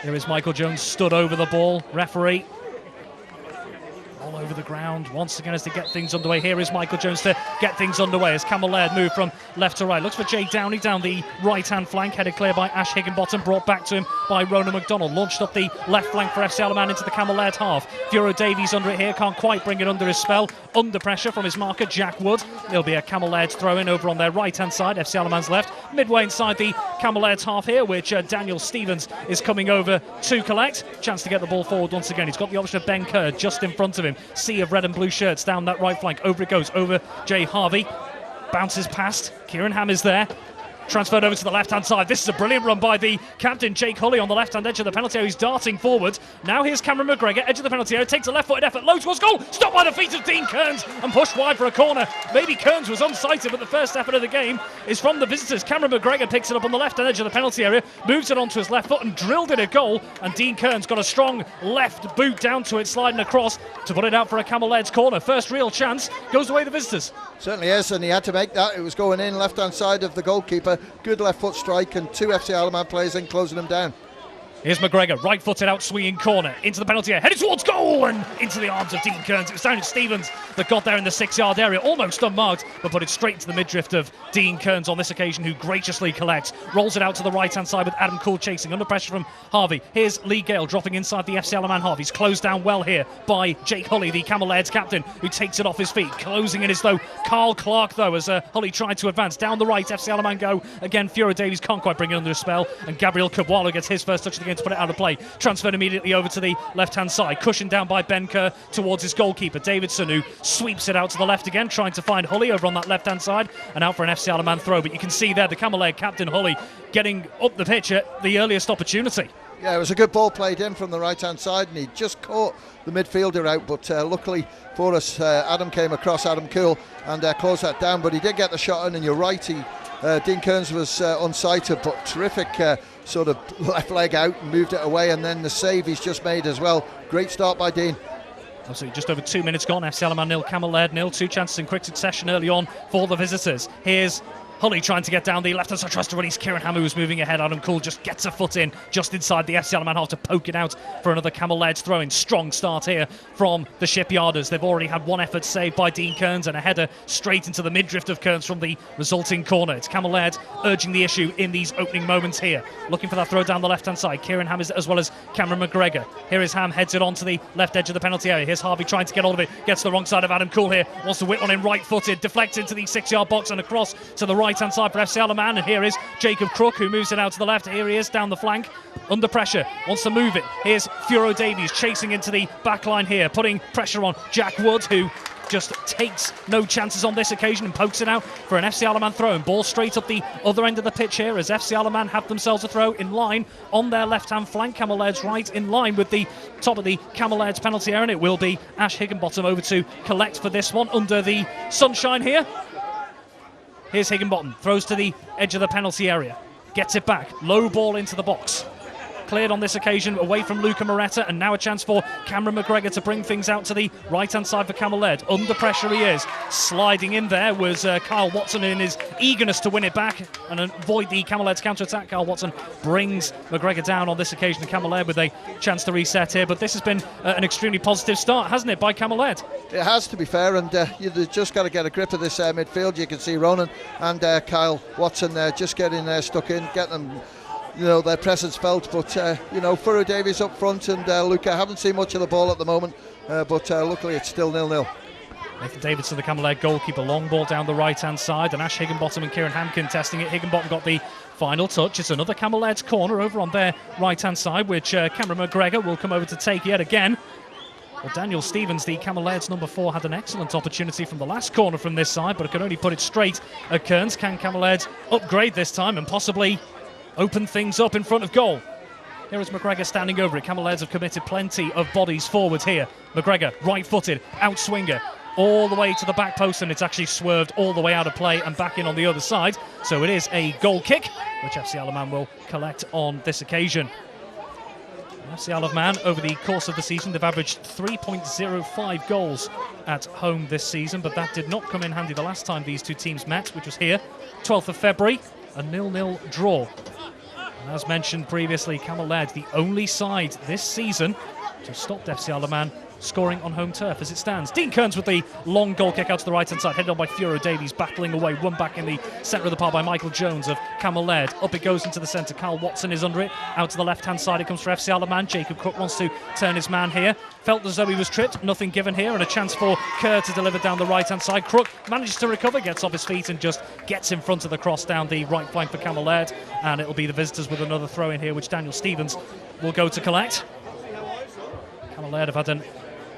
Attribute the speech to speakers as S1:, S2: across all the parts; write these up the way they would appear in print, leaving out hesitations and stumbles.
S1: Here is Michael Jones stood over the ball. Referee all over the ground once again as to get things underway. Here is Michael Jones to get things underway as Cammell Laird moved from left to right. Looks for Jay Downey down the right-hand flank, headed clear by Ash Higginbottom, brought back to him by Ronan McDonald. Launched up the left flank for FC Alaman into the Cammell Laird half. Furo Davies under it here, can't quite bring it under his spell. Under pressure from his marker, Jack Wood. There'll be a Cammell Laird's throw-in over on their right-hand side, FC Alaman's left. Midway inside the Cammell Laird's half here, which Daniel Stevens is coming over to collect. Chance to get the ball forward once again. He's got the option of Ben Kerr just in front of him. Sea of red and blue shirts down that right flank. Over it goes, over Jay Harvey. Bounces past. Kieran Ham is there. Transferred over to the left-hand side. This is a brilliant run by the captain, Jake Hulley, on the left-hand edge of the penalty area. He's darting forward. Now here's Cameron McGregor, edge of the penalty area, takes a left-footed effort, loads towards goal, stopped by the feet of Dean Kearns and pushed wide for a corner. Maybe Kearns was unsighted, but the first effort of the game is from the visitors. Cameron McGregor picks it up on the left-hand edge of the penalty area, moves it onto his left foot and drilled it a goal, and Dean Kearns got a strong left boot down to it, sliding across to put it out for a Cammell Laird's corner. First real chance goes away the visitors.
S2: Certainly is, and he had to make that. It was going in left-hand side of the goalkeeper. Good left foot strike, and two FC Alaman players in closing him down.
S1: Here's McGregor, right-footed out swinging corner into the penalty area, headed towards goal and into the arms of Dean Kearns. It was down to Stevens that got there in the 6-yard area, almost unmarked, but put it straight into the midriff of Dean Kearns on this occasion, who graciously collects. Rolls it out to the right-hand side with Adam Cool chasing, under pressure from Harvey. Here's Lee Gale dropping inside the FC Alaman half. He's closed down well here by Jake Hulley, the Cammell Laird's captain, who takes it off his feet. Closing in as though Carl Clark, though, as Hulley tried to advance. Down the right, FC Alaman go. Again, Furo Davies can't quite bring it under a spell, and Gabriel Cabwalo gets his first touch of the game to put it out of play. Transferred immediately over to the left-hand side, cushioned down by Ben Kerr towards his goalkeeper, Davidson, who sweeps it out to the left again, trying to find Hulley over on that left-hand side, and out for an FC Alaman throw. But you can see there the Cammell Laird captain, Hulley, getting up the pitch at the earliest opportunity.
S2: Yeah, it was a good ball played in from the right-hand side, and he just caught the midfielder out, but luckily for us, Adam came across, Adam Cool, and closed that down, but he did get the shot in, and you're right, Dean Kearns was unsighted, but terrific sort of left leg out and moved it away, and then the save he's just made as well. Great start by Dean.
S1: Absolutely, just over 2 minutes gone. FC Alaman 0, Cammell Laird 0. Two chances in quick succession early on for the visitors. Here's Hulley trying to get down the left-hand side, tries to release Kieran Ham, who's moving ahead. Adam Cool just gets a foot in just inside the FC Alaman half to poke it out for another Cammell Laird's throw-in. Strong start here from the Shipyarders. They've already had one effort saved by Dean Kearns and a header straight into the midriff of Kearns from the resulting corner. It's Cammell Laird urging the issue in these opening moments here. Looking for that throw down the left-hand side. Kieran Ham as well as Cameron McGregor. Here is Ham, heads it on to the left edge of the penalty area. Here's Harvey trying to get hold of it. Gets the wrong side of Adam Cool here. Wants to whip one in right-footed. Deflects into the 6-yard box and across to the right-hand side for FC Alaman. And here is Jacob Crook, who moves it out to the left. Here he is down the flank, under pressure, wants to move it. Here's Furo Davies chasing into the back line here, putting pressure on Jack Wood, who just takes no chances on this occasion and pokes it out for an FC Alaman throw. And ball straight up the other end of the pitch here as FC Alaman have themselves a throw in line on their left-hand flank. Cammell Laird's right in line with the top of the Cammell Laird's penalty area, and it will be Ash Higginbottom over to collect for this one under the sunshine here. Here's Higginbottom, throws to the edge of the penalty area, gets it back, low ball into the box. Cleared on this occasion away from Luca Moretta, and now a chance for Cameron McGregor to bring things out to the right-hand side for Cammell Laird. Under pressure he is. Sliding in there was Kyle Watson in his eagerness to win it back and avoid the Cammell Laird's counter-attack. Kyle Watson brings McGregor down on this occasion, and Cammell Laird with a chance to reset here. But this has been an extremely positive start, hasn't it, by Cammell Laird? It
S2: has, to be fair, and you've just got to get a grip of this midfield. You can see Ronan and Kyle Watson just getting stuck in, get them, their presence felt, but Furo Davies up front and Luca haven't seen much of the ball at the moment, but luckily it's still 0-0.
S1: Nathan Davidson, the Cammell Laird goalkeeper, long ball down the right-hand side, and Ash Higginbottom and Kieran Ham contesting it. Higginbottom got the final touch. It's another Cammell Laird's corner over on their right-hand side, which Cameron McGregor will come over to take yet again. Well, Daniel Stevens, the Cammell Laird's number 4, had an excellent opportunity from the last corner from this side, but could only put it straight at Kearns. Can Cammell Laird upgrade this time and possibly open things up in front of goal? Here is McGregor standing over it. Cammell Laird's have committed plenty of bodies forward here. McGregor, right-footed, outswinger, all the way to the back post, and it's actually swerved all the way out of play and back in on the other side. So it is a goal kick, which FC Alaman will collect on this occasion. FC Alaman, over the course of the season, they've averaged 3.05 goals at home this season, but that did not come in handy the last time these two teams met, which was here, 12th of February, a 0-0 draw. And as mentioned previously, Cammell Laird, the only side this season to stop FC Isle of Man scoring on home turf as it stands. Dean Kearns with the long goal kick out to the right-hand side, headed on by Furo Davies, battling away, won back in the centre of the park by Michael Jones of Cammell Laird. Up it goes into the centre, Carl Watson is under it, out to the left-hand side it comes for FC Isle of Man. Jacob Cook wants to turn his man here, felt as though he was tripped, nothing given here, and a chance for Kerr to deliver down the right-hand side. Crook manages to recover, gets off his feet and just gets in front of the cross down the right flank for Cammell Laird, and it'll be the visitors with another throw in here, which Daniel Stevens will go to collect. Cammell Laird have had an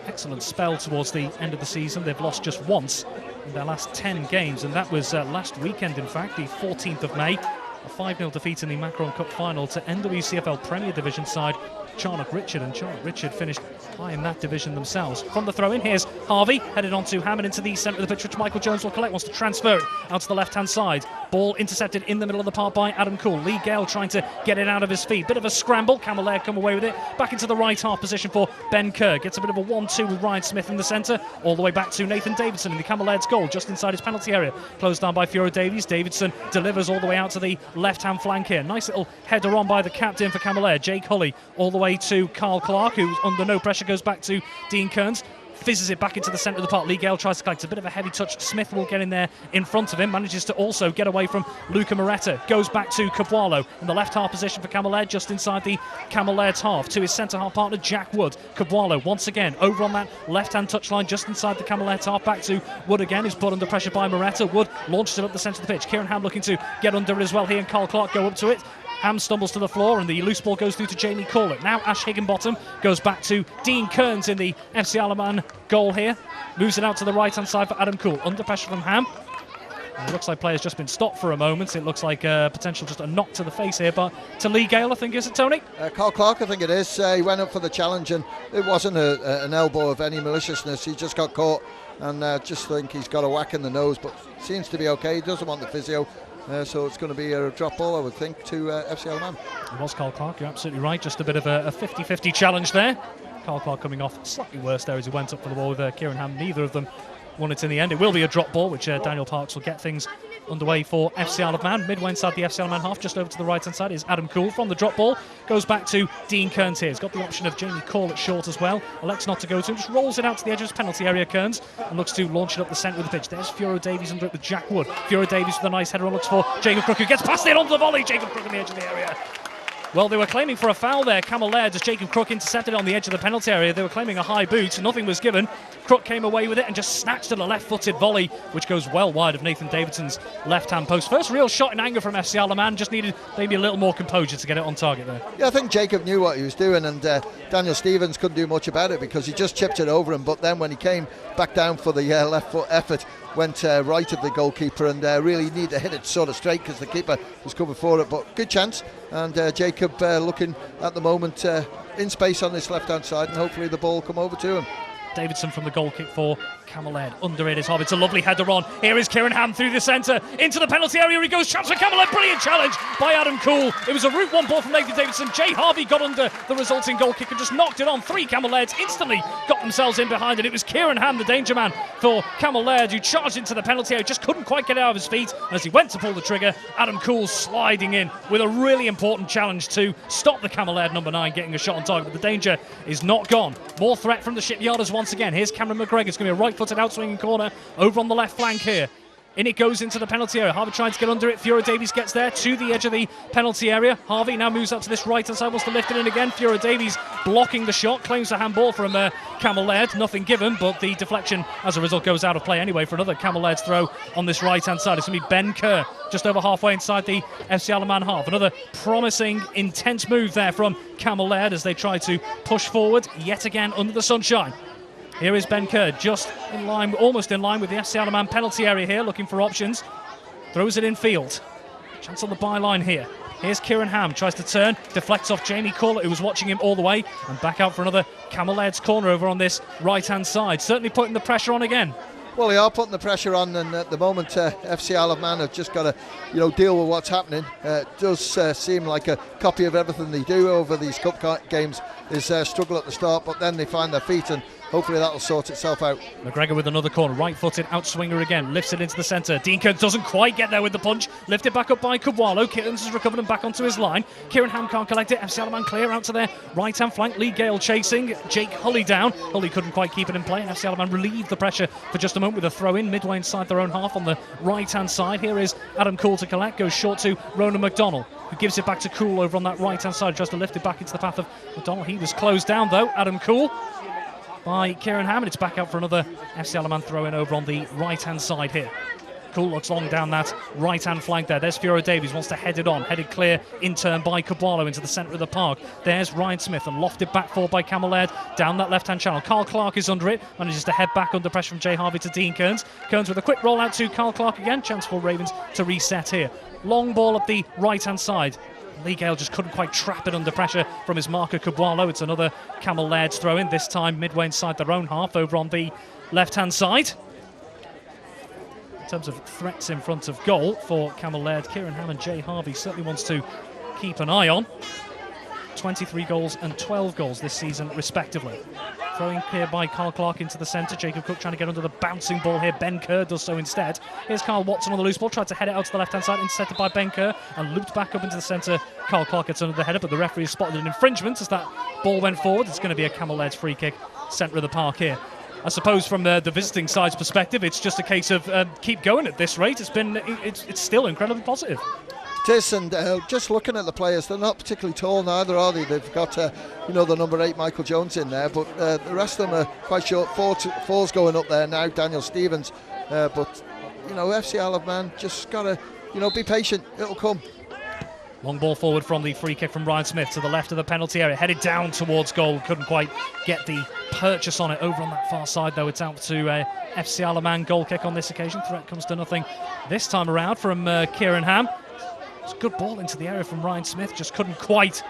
S1: excellent spell towards the end of the season. They've lost just once in their last 10 games, and that was last weekend, in fact, the 14th of May. A 5-0 defeat in the Macron Cup final to NWCFL Premier Division side Charnock Richard, and Charnock Richard finished high in that division themselves. From the throw-in, here's Harvey, headed on to Hammond into the centre of the pitch, which Michael Jones will collect, wants to transfer it out to the left-hand side. Ball intercepted in the middle of the park by Adam Cool. Lee Gale trying to get it out of his feet. Bit of a scramble, Cammell Laird come away with it. Back into the right half position for Ben Kerr. Gets a bit of a 1-2 with Ryan Smith in the centre, all the way back to Nathan Davidson in the Cammell Laird's goal, just inside his penalty area. Closed down by Furo Davies. Davidson delivers all the way out to the left-hand flank here. Nice little header on by the captain for Cammell Laird, Jake Hulley, all the way to Carl Clark, who's under no pressure, goes back to Dean Kearns. Fizzes it back into the centre of the park. Lee Gale tries to collect a bit of a heavy touch. Smith will get in there in front of him. Manages to also get away from Luca Moretta. Goes back to Cabwalo in the left half position for Cammell Laird, just inside the Cammell Laird's half. To his centre half partner, Jack Wood. Cabwalo once again over on that left-hand touchline, just inside the Cammell Laird's half. Back to Wood again, who's put under pressure by Moretta. Wood launches it up the centre of the pitch. Kieran Ham looking to get under it as well. He and Carl Clark go up to it. Ham stumbles to the floor and the loose ball goes through to Jamie Corlett. Now Ash Higginbottom goes back to Dean Kearns in the FC Isle of Man goal here. Moves it out to the right-hand side for Adam Cool. Under pressure from Ham. And it looks like play's just been stopped for a moment. It looks like potential just a knock to the face here, but to Lee Gale, I think, is it, Tony?
S2: Carl Clark, I think it is. He went up for the challenge and it wasn't an elbow of any maliciousness. He just got caught and just think he's got a whack in the nose, but seems to be okay. He doesn't want the physio. So it's going to be a drop ball, I would think, to FC Isle of Man.
S1: It was Carl Clark, you're absolutely right. Just a bit of a 50-50 challenge there. Carl Clark coming off slightly worse there as he went up for the ball with Kieran Ham. Neither of them won it in the end. It will be a drop ball, which Daniel Parks will get things underway for FC Isle of Man. Midway inside the FC Isle of Man half, just over to the right-hand side is Adam Cool. From the drop ball, goes back to Dean Kearns here. He's got the option of Jamie Corlett short as well. Elects not to go to him, just rolls it out to the edge of his penalty area, Kearns, and looks to launch it up the centre of the pitch. There's Furo Davies under it with Jack Wood. Furo Davies with a nice header and looks for Jacob Crook, who gets past it onto the volley. Jacob Crook on the edge of the area. Well, they were claiming for a foul there, Cammell Laird, as Jacob Crook intercepted on the edge of the penalty area. They were claiming a high boot, nothing was given. Crook came away with it and just snatched at a left-footed volley, which goes well wide of Nathan Davidson's left-hand post. First real shot in anger from FC Isle of Man, just needed maybe a little more composure to get it on target there.
S2: Yeah, I think Jacob knew what he was doing, and Daniel Stevens couldn't do much about it because he just chipped it over him, but then when he came back down for the left foot effort, went right of the goalkeeper and really needed to hit it sort of straight because the keeper was covered for it, but good chance, and Jacob looking at the moment in space on this left-hand side, and hopefully the ball will come over to him.
S1: Davidson from the goal kick for Cammell Laird. Under it is Hobbit. It's a lovely header on. Here is Kieran Ham through the centre. Into the penalty area he goes. Chance for Cammell Laird. Brilliant challenge by Adam Cool. It was a route one ball from Nathan Davidson. Jay Harvey got under the resulting goal kick and just knocked it on. Three Cammell Lairds instantly got themselves in behind it. It was Kieran Ham, the danger man for Cammell Laird, who charged into the penalty area. Just couldn't quite get out of his feet. And as he went to pull the trigger, Adam Cool sliding in with a really important challenge to stop the Cammell Laird number 9 getting a shot on target. But the danger is not gone. More threat from the Shipyarders once again. Here's Cameron McGregor. It's going to be a right-footed outswinging corner over on the left flank here. In it goes into the penalty area. Harvey trying to get under it. Furo Davies gets there to the edge of the penalty area. Harvey now moves out to this right-hand side, wants to lift it in again. Furo Davies blocking the shot, claims a handball from Cammell Laird. Nothing given, but the deflection as a result goes out of play anyway for another Cammell Laird's throw on this right-hand side. It's going to be Ben Kerr, just over halfway inside the FC Isle of Man half. Another promising, intense move there from Cammell Laird as they try to push forward yet again under the sunshine. Here is Ben Kerr, just in line, almost in line with the FC Isle of Man penalty area here, looking for options. Throws it in field. Chance on the byline here. Here's Kieran Ham, tries to turn, deflects off Jamie Corlett, who was watching him all the way, and back out for another Cammell Laird's corner over on this right-hand side. Certainly putting the pressure on again.
S2: Well, they are putting the pressure on, and at the moment, FC Isle of Man have just got to, deal with what's happening. It does seem like a copy of everything they do over these cup games is struggle at the start, but then they find their feet and hopefully that'll sort itself out.
S1: McGregor with another corner, right-footed outswinger again, lifts it into the centre. Dean Kearns doesn't quite get there with the punch, lifted back up by Cabwalo. Kearns has recovered and back onto his line. Kieran Ham can't collect it. FC Alaman clear out to their right-hand flank. Lee Gale chasing, Jake Hulley down. Hulley couldn't quite keep it in play, and FC Alaman relieved the pressure for just a moment with a throw-in midway inside their own half on the right-hand side. Here is Adam Cool to collect, goes short to Ronan McDonald, who gives it back to Cool over on that right-hand side, tries to lift it back into the path of McDonald. He was closed down though, Adam Cool, by Kieran Ham, and it's back out for another FC Alaman throw-in over on the right-hand side here. Cool looks long down that right-hand flank there. There's Fiora Davies, wants to head it on. Headed clear in turn by Cabwalo into the centre of the park. There's Ryan Smith and lofted back forward by Cammell Laird down that left-hand channel. Carl Clark is under it, manages to head back under pressure from Jay Harvey to Dean Kearns. Kearns with a quick roll out to Carl Clark again. Chance for Ravens to reset here. Long ball up the right-hand side. Lee Gale just couldn't quite trap it under pressure from his marker Cabwalo. It's another Cammell Laird's throw-in, this time midway inside their own half over on the left-hand side. In terms of threats in front of goal for Cammell Laird, Kieran Ham and Jay Harvey certainly wants to keep an eye on. 23 goals and 12 goals this season respectively. Throwing here by Carl Clark into the centre. Jacob Cook trying to get under the bouncing ball here. Ben Kerr does so instead. Here's Carl Watson on the loose ball, tried to head it out to the left-hand side, intercepted by Ben Kerr and looped back up into the centre. Carl Clark gets under the header, but the referee has spotted an infringement as that ball went forward. It's going to be a Cammell Laird's free kick, centre of the park here. I suppose from the visiting side's perspective, it's just a case of keep going at this rate. It's still incredibly positive.
S2: It is, and just looking at the players, they're not particularly tall, neither are they. They've got, the number 8 Michael Jones in there, but the rest of them are quite short. Four's going up there now, Daniel Stevens. But FC Alaman just got to, be patient. It'll come.
S1: Long ball forward from the free kick from Ryan Smith to the left of the penalty area, headed down towards goal. Couldn't quite get the purchase on it over on that far side, though. It's out to FC Alaman goal kick on this occasion. Threat comes to nothing this time around from Kieran Ham. It's a good ball into the area from Ryan Smith, just couldn't quite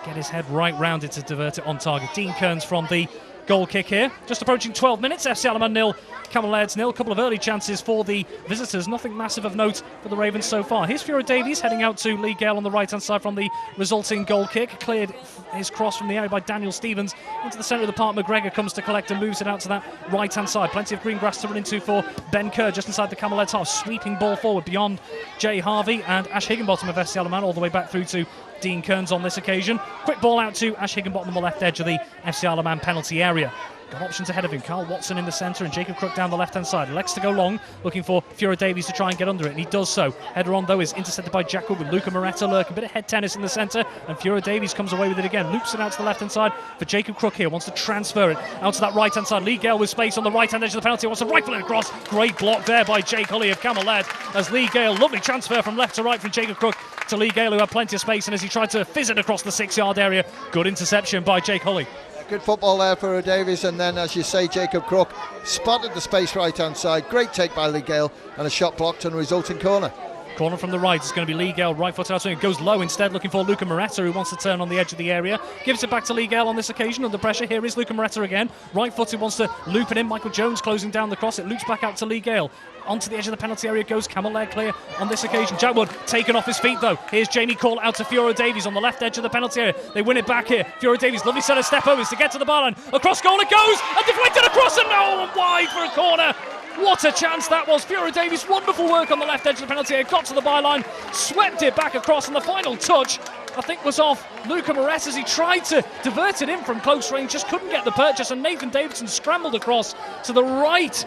S1: get his head right round it to divert it on target. Dean Kearns from the goal kick here. Just approaching 12 minutes, FC Alaman 0, Cammell Laird's 0. A couple of early chances for the visitors, nothing massive of note for the Ravens so far. Here's Fiora Davies heading out to Lee Gale on the right-hand side from the resulting goal kick. Cleared his cross from the area by Daniel Stevens into the centre of the park. McGregor comes to collect and moves it out to that right-hand side. Plenty of green grass to run into for Ben Kerr just inside the Cammell Laird's half. Sweeping ball forward beyond Jay Harvey and Ash Higginbottom of FC Alaman all the way back through to Dean Kearns on this occasion. Quick ball out to Ash Higginbottom on the left edge of the FC Alaman penalty area. Got options ahead of him. Carl Watson in the centre and Jacob Crook down the left-hand side. Elects to go long, looking for Fiora Davies to try and get under it, and he does so. Header on, though, is intercepted by Jack Wood with Luca Moretta lurking. A bit of head tennis in the centre, and Fiora Davies comes away with it again. Loops it out to the left-hand side for Jacob Crook here. Wants to transfer it out to that right-hand side. Lee Gale with space on the right-hand edge of the penalty. Wants to rifle it across. Great block there by Jake Hulley of Cammell Laird as Lee Gale. Lovely transfer from left to right from Jacob Crook to Lee Gale, who had plenty of space, and as he tried to fizz it across the 6-yard area, good interception by Jake Hulley.
S2: Good football there for Davies, and then, as you say, Jacob Crook spotted the space right-hand side. Great take by Lee Gale, and a shot blocked and a resulting corner.
S1: Corner from the right, it's going to be Lee Gale, right foot outswing. It goes low instead, looking for Luca Moretta, who wants to turn on the edge of the area. Gives it back to Lee Gale on this occasion, under pressure. Here is Luca Moretta again. Right footed, wants to loop it in. Michael Jones closing down the cross. It loops back out to Lee Gale. Onto the edge of the penalty area goes Cammell Laird, clear on this occasion. Jack Wood taken off his feet though. Here's Jamie Call out to Fiora Davies on the left edge of the penalty area. They win it back here. Fiora Davies, lovely set of step overs to get to the byline. Across goal it goes, and deflected across, and no, wide for a corner. What a chance that was. Fiora Davies, wonderful work on the left edge of the penalty area. Got to the byline, swept it back across, and the final touch, I think, was off Luca Moretta as he tried to divert it in from close range, just couldn't get the purchase, and Nathan Davidson scrambled across to the right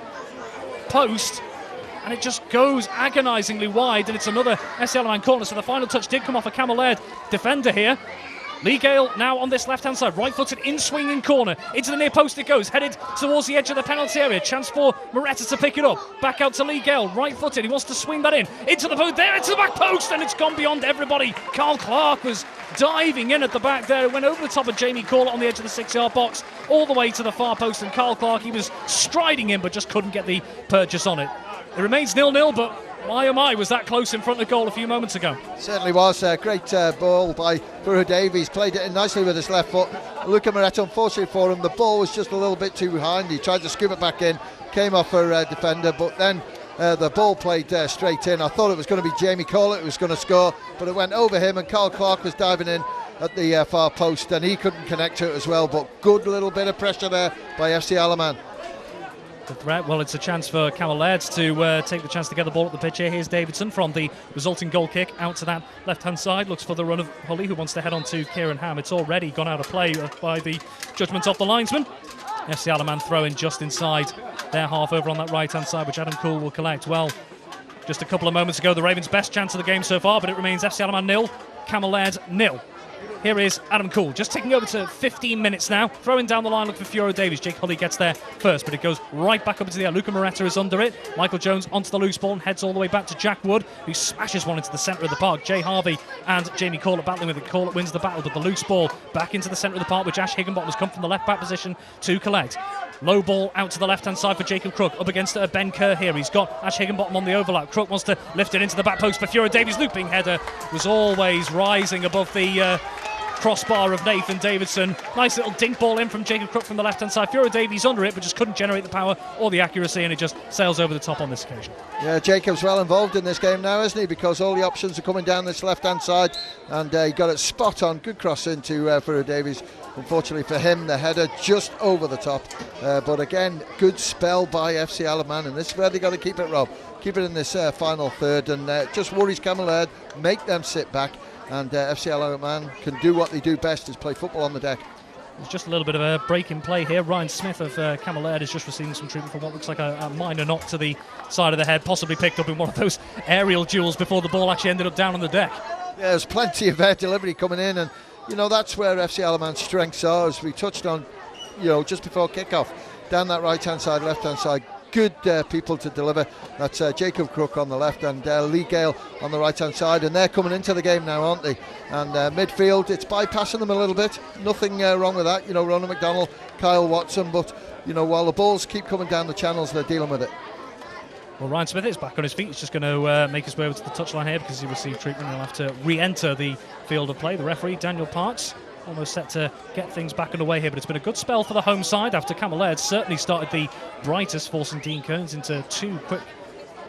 S1: post, and it just goes agonisingly wide, and it's another FC Alaman corner. So the final touch did come off a Cammell Laird defender here. Lee Gale now on this left-hand side, right-footed in-swinging corner. Into the near post it goes, headed towards the edge of the penalty area. Chance for Moretta to pick it up. Back out to Lee Gale, right-footed. He wants to swing that in. Into the post, there, into the back post, and it's gone beyond everybody. Carl Clark was diving in at the back there. It went over the top of Jamie Call on the edge of the 6-yard box, all the way to the far post, and Carl Clark, he was striding in, but just couldn't get the purchase on it. It remains 0-0, but my oh my, was that close in front of goal a few moments ago.
S2: Certainly was. Great ball by Fiora Davies. Played it in nicely with his left foot. Luca Moretta, unfortunately for him, the ball was just a little bit too behind. He tried to scoop it back in, came off for defender, but then the ball played straight in. I thought it was going to be Jamie Collett who was going to score, but it went over him, and Carl Clark was diving in. at the far post, and he couldn't connect to it as well, but good little bit of pressure there by FC Alaman.
S1: The threat, well, it's a chance for Cammell Laird to take the chance to get the ball at the pitch here. Here's Davidson from the resulting goal kick out to that left-hand side. Looks for the run of Hulley, who wants to head on to Kieran Ham. It's already gone out of play by the judgment of the linesman. FC Alaman throwing just inside their half over on that right-hand side, which Adam Cool will collect. Well, just a couple of moments ago, the Ravens' best chance of the game so far, but it remains FC Alaman 0, Cammell Laird 0. Here is Adam Cool, just ticking over to 15 minutes now. Throwing down the line, looking for Fiora Davies. Jake Hulley gets there first, but it goes right back up into the air. Luca Moretta is under it. Michael Jones onto the loose ball and heads all the way back to Jack Wood, who smashes one into the centre of the park. Jay Harvey and Jamie Corlett battling with it. Corlett wins the battle, but the loose ball back into the centre of the park, which Ash Higginbottom has come from the left back position to collect. Low ball out to the left-hand side for Jacob Crook. Up against Ben Kerr here. He's got Ash Higginbottom on the overlap. Crook wants to lift it into the back post for Fiora Davies. Looping header was always rising above the crossbar of Nathan Davidson. Nice little dink ball in from Jacob Crook from the left-hand side. Fiora Davies under it, but just couldn't generate the power or the accuracy, and it just sails over the top on this occasion. Yeah,
S2: Jacob's well involved in this game now, isn't he? Because all the options are coming down this left-hand side, and he got it spot on. Good cross into Fiora Davies. Unfortunately for him, the header just over the top. But again, good spell by FC Alaman, and this is where they got to keep it, Rob. Keep it in this final third, and just worries Cammell Laird, make them sit back. And FC Alaman can do what they do best, is play football on the deck.
S1: There's just a little bit of a break in play here. Ryan Smith of Cammell Laird is just receiving some treatment for what looks like a minor knock to the side of the head, possibly picked up in one of those aerial duels before the ball actually ended up down on the deck.
S2: Yeah, there's plenty of air delivery coming in, and you know that's where FC Alaman's strengths are, as we touched on, you know, just before kickoff. Down that right-hand side, left-hand side, good people to deliver. That's Jacob Crook on the left and Lee Gale on the right-hand side, and they're coming into the game now, aren't they? And midfield, it's bypassing them a little bit. Nothing wrong with that, you know, Ronan McDonald, Kyle Watson, but you know, while the balls keep coming down the channels, they're dealing with it.
S1: Well, Ryan Smith is back on his feet. He's just going to make his way over to the touchline here because he received treatment. He'll have to re-enter the field of play. The referee, Daniel Parks, almost set to get things back underway here, but it's been a good spell for the home side after Cammell Laird certainly started the brightest, forcing Dean Kearns into two quick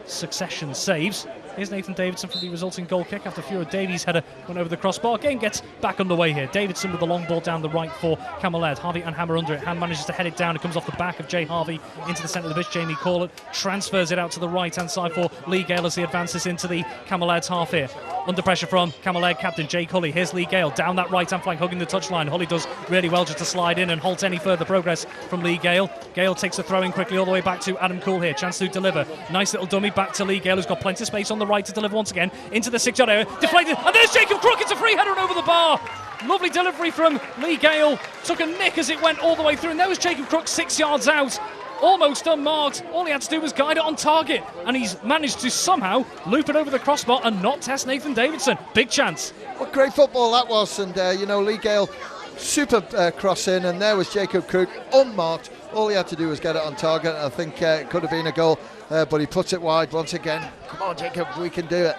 S1: succession saves. Here's Nathan Davidson for the resulting goal kick after Fiora Davies' header went over the crossbar. Game gets back underway here. Davidson with the long ball down the right for Cammell Laird. Harvey and Hammer under it. Ham manages to head it down. It comes off the back of Jay Harvey into the centre of the pitch. Jamie Corlett transfers it out to the right-hand side for Lee Gale as he advances into the Cammell Laird's half here. Under pressure from Cammell Laird captain Jake Hulley. Here's Lee Gale down that right-hand flank, hugging the touchline. Hulley does really well just to slide in and halt any further progress from Lee Gale. Gale takes the throw in quickly all the way back to Adam Cool here. Chance to deliver. Nice little dummy back to Lee Gale, who's got plenty of space on the right to deliver once again into the 6-yard area. Deflected, and there's Jacob Crook. It's a free header and over the bar. Lovely delivery from Lee Gale. Took a nick as it went all the way through, and there was Jacob Crook 6 yards out. Almost unmarked. All he had to do was guide it on target, and he's managed to somehow loop it over the crossbar and not test Nathan Davidson. Big chance.
S2: What great football that was, and you know, Lee Gale, super cross in, and there was Jacob Crook unmarked. All he had to do was get it on target. I think it could have been a goal, but he puts it wide once again. Come on, Jacob, we can do it.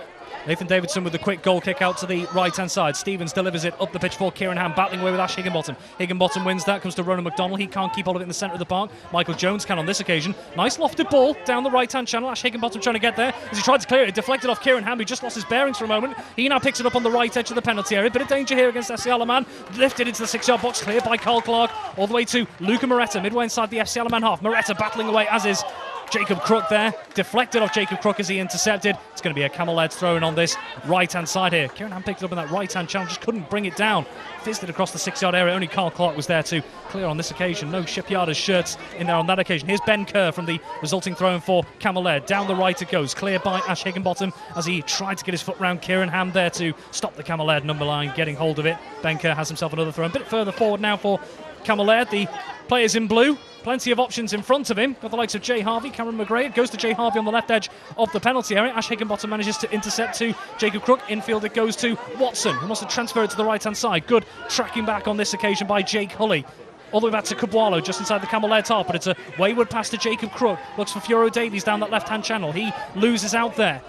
S1: Nathan Davidson with the quick goal kick out to the right-hand side. Stevens delivers it up the pitch for Kieran Ham, battling away with Ash Higginbottom. Higginbottom wins that, comes to Ronan McDonald. He can't keep all of it in the centre of the park. Michael Jones can on this occasion. Nice lofted ball down the right-hand channel. Ash Higginbottom trying to get there. As he tried to clear it, deflected off Kieran Ham, who just lost his bearings for a moment. He now picks it up on the right edge of the penalty area. Bit of danger here against FC Alaman. Lifted into the 6-yard box, cleared by Carl Clark. All the way to Luca Moretta, midway inside the FC Alaman half. Moretta battling away, as is Jacob Crook there. Deflected off Jacob Crook as he intercepted. It's going to be a Cammell Laird throw in on this right-hand side here. Kieran Ham picked it up in that right-hand channel, just couldn't bring it down. Fizzed it across the 6-yard area. Only Carl Clark was there to clear on this occasion. No Shipyarders shirts in there on that occasion. Here's Ben Kerr from the resulting throw in for Cammell Laird. Down the right it goes. Cleared by Ash Higginbottom as he tried to get his foot round Kieran Ham there to stop the Cammell Laird number line getting hold of it. Ben Kerr has himself another throw. A bit further forward now for Cammell Laird. The players in blue. Plenty of options in front of him. Got the likes of Jay Harvey, Cameron McGray. It goes to Jay Harvey on the left edge of the penalty area. Ash Higginbottom manages to intercept to Jacob Crook. Infield it goes to Watson, who wants to transfer it to the right-hand side. Good tracking back on this occasion by Jake Hulley. All the way back to Cabwalo, just inside the Cammell Laird half, but it's a wayward pass to Jacob Crook. Looks for Fiora Davies down that left-hand channel. He loses out there.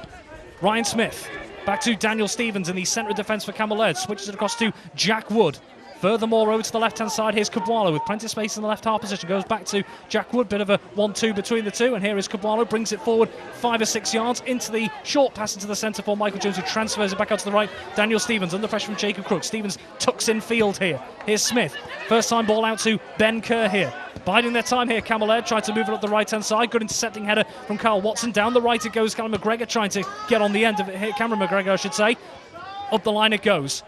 S1: Ryan Smith back to Daniel Stevens in the centre of defence for Cammell Laird. Switches it across to Jack Wood. Furthermore, over to the left-hand side, here's Cabwalo with plenty of space in the left half position. Goes back to Jack Wood, bit of a 1-2 between the two. And here is Cabwalo, brings it forward 5 or 6 yards into the short pass into the centre for Michael Jones, who transfers it back out to the right. Daniel Stevens under pressure from Jacob Crook. Stevens tucks in field here. Here's Smith. First time ball out to Ben Kerr here. Biding their time here, Cammell Laird tried to move it up the right-hand side. Good intercepting header from Carl Watson. Down the right it goes. Cameron McGregor trying to get on the end of it here. Cameron McGregor, I should say. Up the line it goes.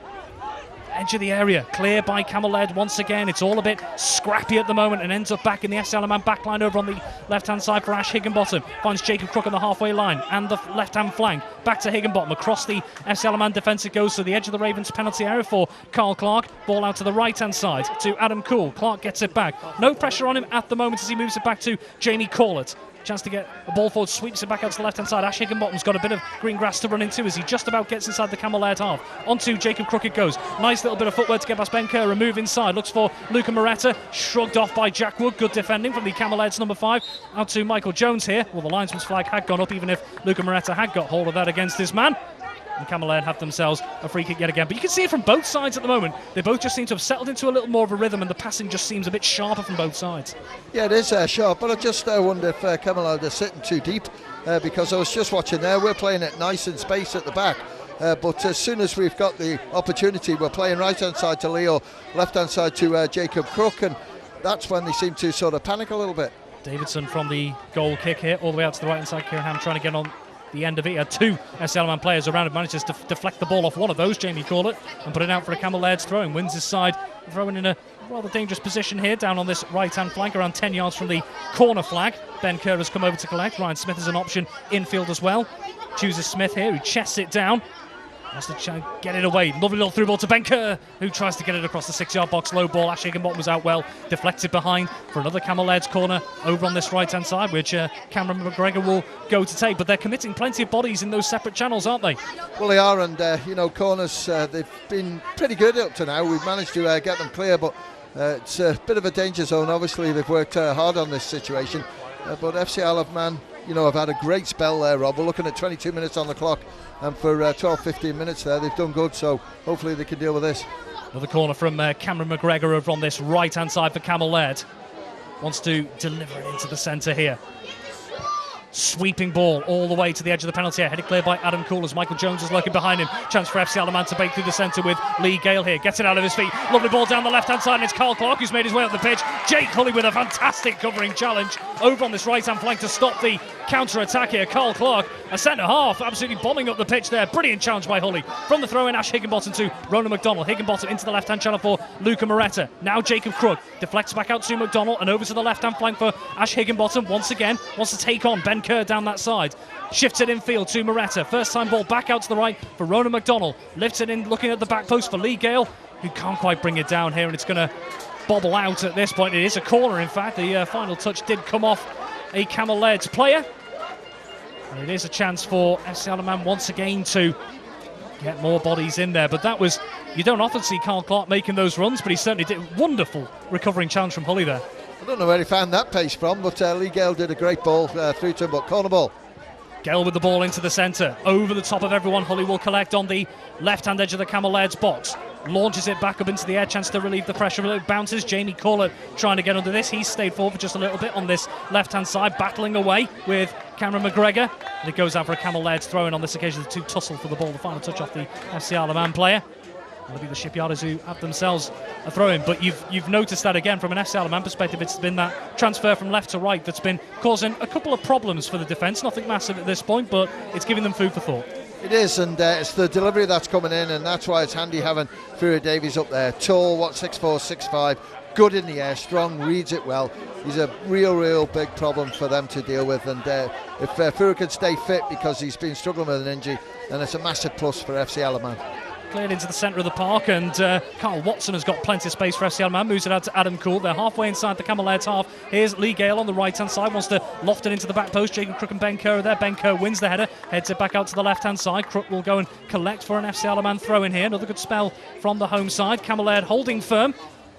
S1: Edge of the area, clear by Cammell Laird once again. It's all a bit scrappy at the moment and ends up back in the FC Alaman backline over on the left-hand side for Ash Higginbottom. Finds Jacob Crook on the halfway line and the left-hand flank. Back to Higginbottom. Across the FC Alaman defence it goes to the edge of the Ravens penalty area for Carl Clark. Ball out to the right-hand side to Adam Cool. Clark gets it back. No pressure on him at the moment as he moves it back to Jamie Corlett. Chance to get a ball forward, sweeps it back out to the left-hand side. Ash Higginbottom's got a bit of green grass to run into as he just about gets inside the Cammell Laird half. Onto Jacob Crook it goes. Nice little bit of footwork to get past Ben Kerr. A move inside. Looks for Luca Moretta. Shrugged off by Jack Wood. Good defending from the Cammell Laird's number 5. Out to Michael Jones here. Well, the linesman's flag had gone up even if Luca Moretta had got hold of that against this man. And Cammell Laird have themselves a free kick yet again. But you can see it from both sides at the moment. They both just seem to have settled into a little more of a rhythm and the passing just seems a bit sharper from both sides. Yeah, it is sharp, but I just wonder if Camellard are sitting too deep because I was just watching there. We're playing it nice in space at the back. But as soon as we've got the opportunity, we're playing right-hand side to Leo, left-hand side to Jacob Crook, and that's when they seem to sort of panic a little bit. Davidson from the goal kick here, all the way out to the right-hand side. Kieran Ham trying to get on the end of it. He had 2 FC Alaman players around him, manages to deflect the ball off one of those, Jamie Corlett, and put it out for a Cammell Laird's throw and wins his side, throwing in a rather dangerous position here down on this right-hand flank, around 10 yards from the corner flag. Ben Kerr has come over to collect. Ryan Smith is an option infield as well. Chooses Smith here, who chests it down. Has to try and get it away. Lovely little through ball to Ben Kerr, who tries to get it across the 6-yard box. Low ball. Ash Higginbottom was out well. Deflected behind for another Cammell Laird's corner over on this right-hand side, which Cameron McGregor will go to take. But they're committing plenty of bodies in those separate channels, aren't they? Well, they are, and corners, they've been pretty good up to now. We've managed to get them clear, but it's a bit of a danger zone. Obviously, they've worked hard on this situation. But FC Alaman, have had a great spell there, Rob. We're looking at 22 minutes on the clock, and for 12-15 minutes there, they've done good, so hopefully they can deal with this. Another corner from Cameron McGregor over on this right-hand side for Cammell Laird. Wants to deliver it into the centre here. Sweeping ball all the way to the edge of the penalty area, headed clear by Adam Cool as Michael Jones is lurking behind him. Chance for FC Alaman to break through the centre with Lee Gale here. Gets it out of his feet. Lovely ball down the left-hand side, and it's Carl Clark who's made his way up the pitch. Jake Hulley with a fantastic covering challenge over on this right-hand flank to stop the counter-attack here. Carl Clark, a centre-half, absolutely bombing up the pitch there. Brilliant challenge by Hulley. From the throw-in, Ash Higginbottom to Ronan McDonald. Higginbottom into the left-hand channel for Luca Moretta. Now Jacob Crook deflects back out to McDonald and over to the left-hand flank for Ash Higginbottom. Once again, wants to take on Ben Kerr down that side. Shifts it infield to Moretta. First time ball back out to the right for Ronan McDonald. Lifts it in, looking at the back post for Lee Gale, who can't quite bring it down here, and it's going to bobble out at this point. It is a corner, in fact. The final touch did come off a Cammell Laird's player. And it is a chance for FC Alaman once again to get more bodies in there. But that was, you don't often see Carl Clark making those runs, but he certainly did. Wonderful recovering challenge from Hulley there. I don't know where he found that pace from, but Lee Gale did a great ball through to him, but corner ball. Gale with the ball into the centre, over the top of everyone. Hulley will collect on the left-hand edge of the Cammell Laird's box. Launches it back up into the air, chance to relieve the pressure. It bounces. Jamie Corlett trying to get under this. He's stayed forward for just a little bit on this left-hand side, battling away with Cameron McGregor. And it goes out for a Cammell Laird's throw-in on this occasion. The two tussle for the ball. The final touch off the FC Alaman player. It'll be the Shipyarders who have themselves a throw-in, but you've noticed that again from an FC Alaman perspective. It's been that transfer from left to right that's been causing a couple of problems for the defence. Nothing massive at this point, but it's giving them food for thought. It is, and it's the delivery that's coming in, and that's why it's handy having Fura Davies up there. Tall, 6'4", 6'5", good in the air, strong, reads it well. He's a real big problem for them to deal with, and if Fura can stay fit because he's been struggling with an injury, then it's a massive plus for FC Alaman. Cleared into the centre of the park, and Carl Watson has got plenty of space for FC Alaman. Moves it out to Adam Cool. They're halfway inside the Cammell Laird's half. Here's Lee Gale on the right-hand side. Wants to loft it into the back post. Jacob Crook and Ben Kerr are there. Ben Kerr wins the header. Heads it back out to the left-hand side. Crook will go and collect for an FC Alaman throw in here. Another good spell from the home side. Cammell Laird holding firm.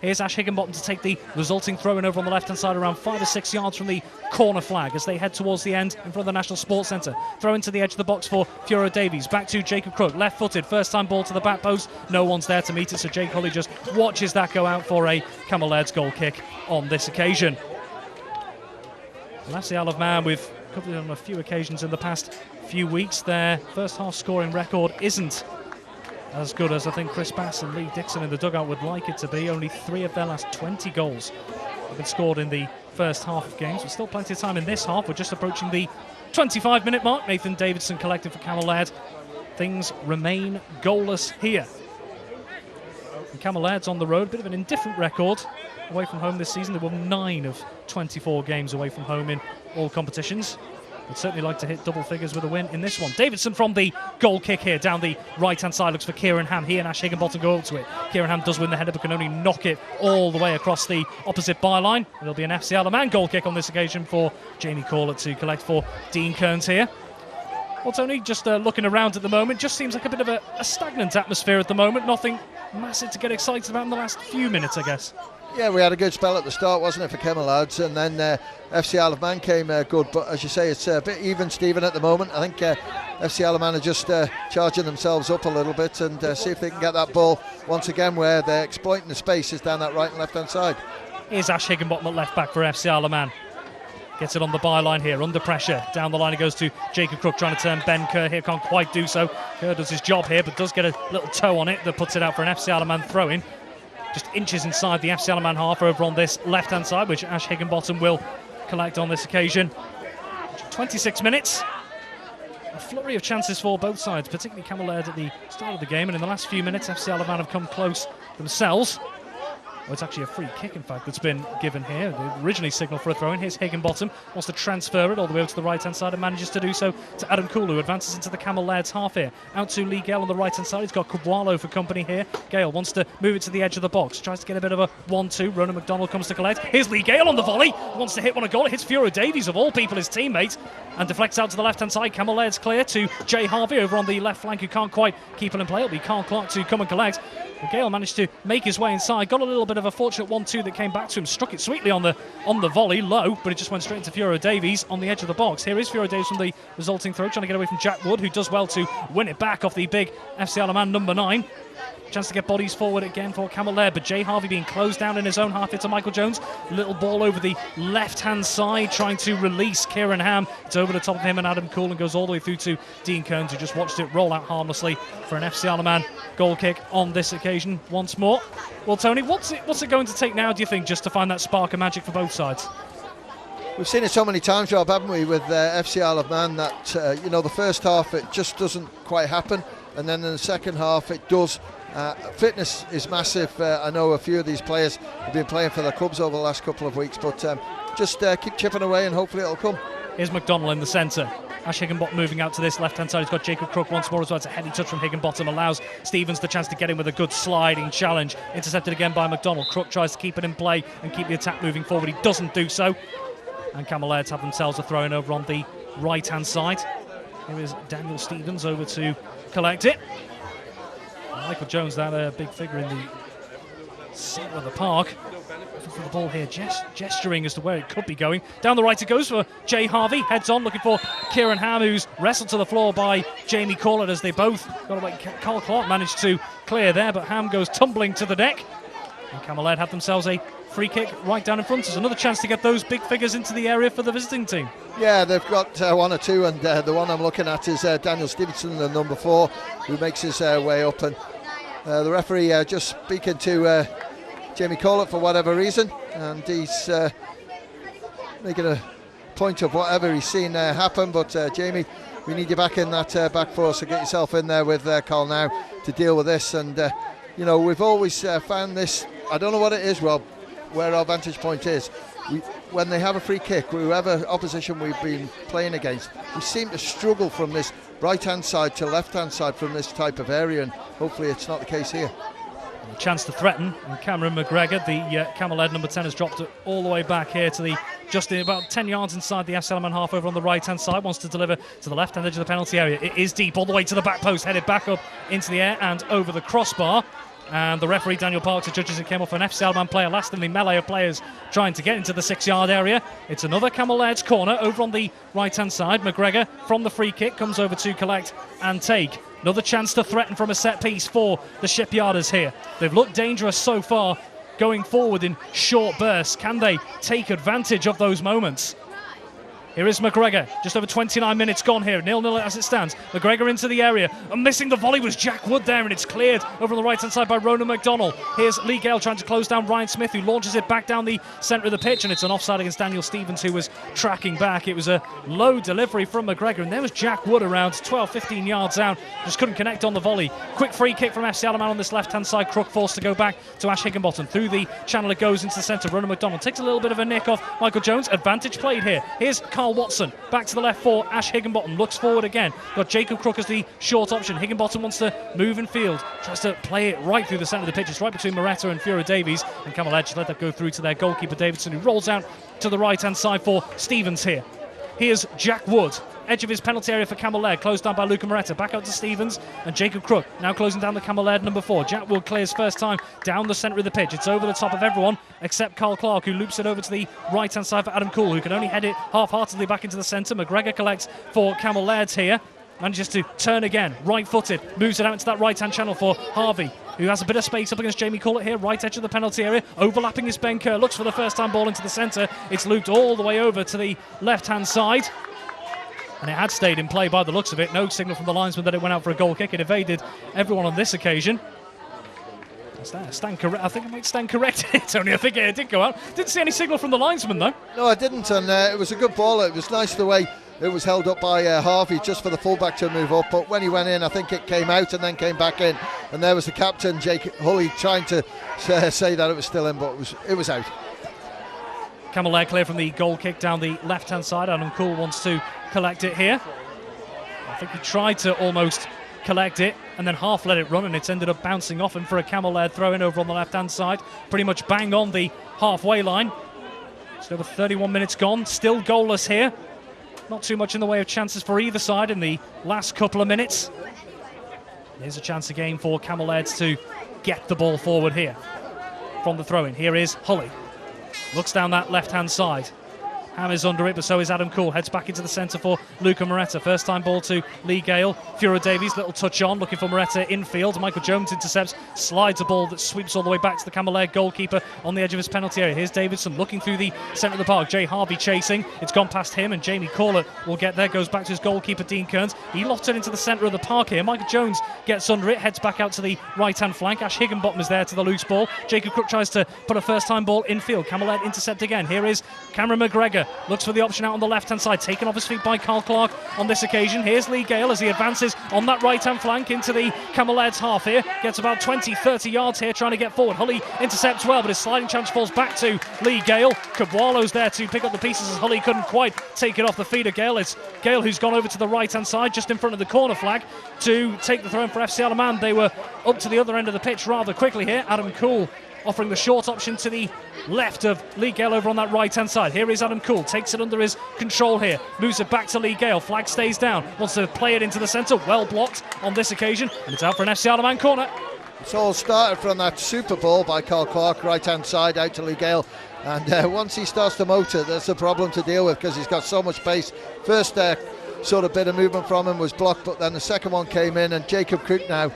S1: Here's Ash Higginbottom to take the resulting throw-in over on the left-hand side, around 5 or 6 yards from the corner flag as they head towards the end in front of the National Sports Centre. Throw into the edge of the box for Fiora Davies. Back to Jacob Crook, left-footed, first-time ball to the back post. No one's there to meet it, so Jake Hulley just watches that go out for a Cammell Laird's goal kick on this occasion. That's the Isle of Man with covered on a few occasions in the past few weeks. Their first half scoring record isn't as good as I think Chris Bass and Lee Dixon in the dugout would like it to be. Only 3 of their last 20 goals have been scored in the first half of games. There's still plenty of time in this half. We're just approaching the 25-minute mark. Nathan Davidson collecting for Cammell Laird. Things remain goalless here. And Cammell Laird's on the road, a bit of an indifferent record away from home this season. They won 9 of 24 games away from home in all competitions. Would certainly like to hit double figures with a win in this one. Davidson from the goal kick here down the right-hand side looks for Kieran Ham. He and Ash Higginbottom go up to it. Kieran Ham does win the header but can only knock it all the way across the opposite byline. There'll be an FC Isle of Man goal kick on this occasion for Jamie Corlett to collect for Dean Kearns here. Well, Tony, just looking around at the moment, just seems like a bit of a stagnant atmosphere at the moment. Nothing massive to get excited about in the last few minutes, I guess.
S2: Yeah, we had a good spell at the start, wasn't it, for Camellard, and then FC Isle of Man came good, but as you say, it's a bit even, Stephen, at the moment. I think FC Isle of Man are just charging themselves up a little bit and see if they can get that ball once again where they're exploiting the spaces down that right and left-hand side.
S1: Here's Ash Higginbottom at left back for FC Isle of Man. Gets it on the byline here, under pressure. Down the line it goes to Jacob Crook, trying to turn Ben Kerr here, can't quite do so. Kerr does his job here, but does get a little toe on it that puts it out for an FC Isle of Man throw-in. Just inches inside the FC Isle of Man half over on this left-hand side, which Ash Higginbottom will collect on this occasion. 26 minutes. A flurry of chances for both sides, particularly Cammell Laird at the start of the game, and in the last few minutes FC Isle of Man have come close themselves. Well, it's actually a free kick, in fact, that's been given here. They originally signalled for a throw-in. Here's Higginbottom, wants to transfer it all the way over to the right-hand side and manages to do so to Adam Cool, who advances into the Cammell Laird's half here. Out to Lee Gale on the right-hand side. He's got Cabwalo for company here. Gale wants to move it to the edge of the box. Tries to get a bit of a 1-2. Ronan McDonald comes to collect. Here's Lee Gale on the volley. Wants to hit one a goal. It hits Fiora Davies, of all people, his teammate, and deflects out to the left-hand side. Cammell Laird's clear to Jay Harvey over on the left flank, who can't quite keep it in play. It'll be Carl Clark to come and collect. Well, Gale managed to make his way inside. Got a little bit of a fortunate 1-2 that came back to him. Struck it sweetly on the volley, low, but it just went straight into Fiora Davies on the edge of the box. Here is Fiora Davies from the resulting throw, trying to get away from Jack Wood, who does well to win it back off the big FC Isle of Man number 9. Chance to get bodies forward again for Cammell Laird, but Jay Harvey being closed down in his own half. It's a Michael Jones. Little ball over the left-hand side, trying to release Kieran Ham. It's over the top of him and Adam Cool and goes all the way through to Dean Kearns, who just watched it roll out harmlessly for an FC Isle of Man goal kick on this occasion once more. Well, Tony, what's it going to take now, do you think, just to find that spark of magic for both sides?
S2: We've seen it so many times, Rob, haven't we, with FC Isle of Man, that the first half it just doesn't quite happen, and then in the second half it does. Fitness is massive. I know a few of these players have been playing for their clubs over the last couple of weeks, but just keep chipping away and hopefully it'll come.
S1: Here's McDonald in the centre. Ash Higginbottom moving out to this left-hand side. He's got Jacob Crook once more as well. It's a heady touch from Higginbottom. Allows Stevens the chance to get in with a good sliding challenge. Intercepted again by McDonald. Crook tries to keep it in play and keep the attack moving forward. He doesn't do so. And Cammell Laird have themselves a throw-in over on the right-hand side. Here is Daniel Stevens over to collect it. Michael Jones, that big figure in the centre of the park. For the ball here, gesturing as to where it could be going. Down the right it goes for Jay Harvey. Heads on, looking for Kieran Ham, who's wrestled to the floor by Jamie Corlett as they both got away. Carl Clark managed to clear there, but Ham goes tumbling to the deck. And Cammell Laird have themselves a free kick right down in front. There's another chance to get those big figures into the area for the visiting team. Yeah, they've got one or two, and the one I'm looking at is Daniel Stevenson, the number 4, who makes his way up. And the referee just speaking to Jamie Corlett for whatever reason, and he's making a point of whatever he's seen happen. But Jamie, we need you back in that back four, so get yourself in there with Carl now to deal with this. And we've always found this, I don't know what it is, Rob, where our vantage point is. When they have a free kick, whoever opposition we've been playing against, we seem to struggle from this right-hand side to left-hand side from this type of area, and hopefully it's not the case here. A chance to threaten, and Cameron McGregor, the Cammell Laird number 10, has dropped it all the way back here to the just about 10 yards inside the FC Isle of Man half over on the right-hand side. Wants to deliver to the left-hand edge of the penalty area. It is deep all the way to the back post, headed back up into the air and over the crossbar. And the referee, Daniel Parks, judges it came off an FC Salaman player, last in the melee of players trying to get into the 6-yard area. It's another Cammell Laird's corner over on the right-hand side. McGregor from the free kick comes over to collect and take. Another chance to threaten from a set piece for the Shipyarders here. They've looked dangerous so far, going forward in short bursts. Can they take advantage of those moments? Here is McGregor, just over 29 minutes gone here, 0-0 as it stands. McGregor into the area, and missing the volley was Jack Wood there, and it's cleared over on the right-hand side by Ronan McDonald. Here's Lee Gale trying to close down Ryan Smith, who launches it back down the centre of the pitch, and it's an offside against Daniel Stevens, who was tracking back. It was a low delivery from McGregor, and there was Jack Wood around 12-15 yards out, just couldn't connect on the volley. Quick free kick from FC Salaman on this left-hand side. Crook forced to go back to Ash Higginbottom. Through the channel it goes into the centre. Ronan McDonald takes a little bit of a nick off Michael Jones. Advantage played here. Here's Carl Watson. Back to the left for Ash Higginbottom. Looks forward again. Got Jacob Crook as the short option. Higginbottom wants to move in field. Tries to play it right through the centre of the pitch. It's right between Moretta and Furo Davies. And Cammell Laird just let that go through to their goalkeeper Davidson, who rolls out to the right-hand side for Stevens here. Here's Jack Wood. Edge of his penalty area for Cammell Laird, closed down by Luca Moretta. Back out to Stevens and Jacob Crook. Now closing down the Cammell Laird number 4. Jack Wood clears first time down the centre of the pitch. It's over the top of everyone except Carl Clark, who loops it over to the right-hand side for Adam Cool, who can only head it half-heartedly back into the centre. McGregor collects for Cammell Laird here. Manages to turn again, right-footed, moves it out into that right-hand channel for Harvey, who has a bit of space up against Jamie Collett here, right edge of the penalty area, overlapping is Ben Kerr, looks for the first-time ball into the centre. It's looped all the way over to the left-hand side. And it had stayed in play by the looks of it. No signal from the linesman that it went out for a goal kick. It evaded everyone on this occasion. I think it might stand corrected, Tony. I think it did go out. Didn't see any signal from the linesman, though.
S2: No, I didn't, and it was a good ball. It was nice the way it was held up by Harvey, just for the fullback to move up. But when he went in, I think it came out and then came back in. And there was the captain, Jake Hulley, trying to say that it was still in, but it was out.
S1: Cammell Laird clear from the goal kick down the left-hand side. Adam Cool wants to collect it here. I think he tried to almost collect it and then half let it run, and it's ended up bouncing off him for a Cammell Laird throw-in over on the left-hand side. Pretty much bang on the halfway line. Just over 31 minutes gone. Still goalless here. Not too much in the way of chances for either side in the last couple of minutes. Here's a chance again for Cammell Laird to get the ball forward here from the throw-in. Here is Hulley. Looks down that left-hand side. Hammers under it, but so is Adam Cool. Heads back into the centre for Luca Moretta. First time ball to Lee Gale. Furo Davies, little touch on, looking for Moretta infield. Michael Jones intercepts, slides a ball that sweeps all the way back to the Cammell Laird goalkeeper on the edge of his penalty area. Here's Davidson looking through the centre of the park. Jay Harvey chasing. It's gone past him, and Jamie Corlett will get there. Goes back to his goalkeeper, Dean Kearns. He lofts it into the centre of the park here. Michael Jones gets under it, heads back out to the right-hand flank. Ash Higginbottom is there to the loose ball. Jacob Crook tries to put a first-time ball infield. Cammell Laird intercept again. Here is Cameron McGregor. Looks for the option out on the left-hand side, taken off his feet by Carl Clark on this occasion. Here's Lee Gale as he advances on that right-hand flank into the Cammell Laird's half here. Gets about 20-30 yards here trying to get forward. Hulley intercepts well, but his sliding chance falls back to Lee Gale. Cabwalo's there to pick up the pieces as Hulley couldn't quite take it off the feet of Gale. It's Gale who's gone over to the right-hand side, just in front of the corner flag, to take the throw in for FC Salaman. They were up to the other end of the pitch rather quickly here. Adam Cool offering the short option to the left of Lee Gale over on that right-hand side. Here is Adam Cool, takes it under his control here, moves it back to Lee Gale, flag stays down, wants to play it into the centre, well blocked on this occasion, and it's out for an FC Salaman corner.
S2: It's all started from that super ball by Carl Clark, right-hand side, out to Lee Gale. And once he starts to motor, there's a problem to deal with because he's got so much pace. First sort of bit of movement from him was blocked, but then the second one came in, and Jacob Crook now,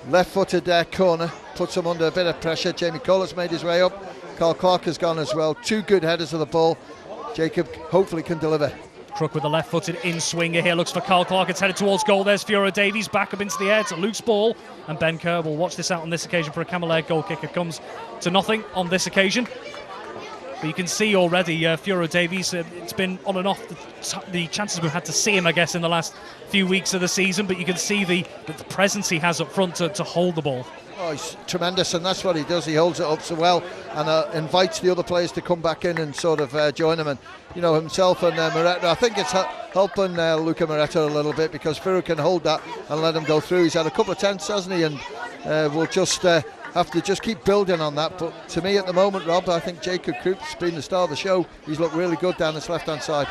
S2: left-footed corner, puts him under a bit of pressure. Jamie Collett's made his way up. Carl Clark has gone as well. Two good headers of the ball. Jacob hopefully can deliver.
S1: Crook with the left-footed in-swinger here, looks for Carl Clark. It's headed towards goal. There's Furo Davies back up into the air. It's a loose ball, and Ben Kerr will watch this out on this occasion for a Cammell Laird goal kick. It comes to nothing on this occasion. But you can see already Furo Davies, it's been on and off the chances we've had to see him, I guess, in the last few weeks of the season, but you can see the presence he has up front to hold the ball.
S2: Oh, he's tremendous, and that's what he does. He holds it up so well and invites the other players to come back in and sort of join him. And, you know, himself and Moretta, I think it's helping Luca Moretta a little bit because Furo can hold that and let him go through. He's had a couple of attempts, hasn't he? And we'll just have to just keep building on that. But to me at the moment, Rob, I think Jacob Crook's been the star of the show. He's looked really good down this left-hand side.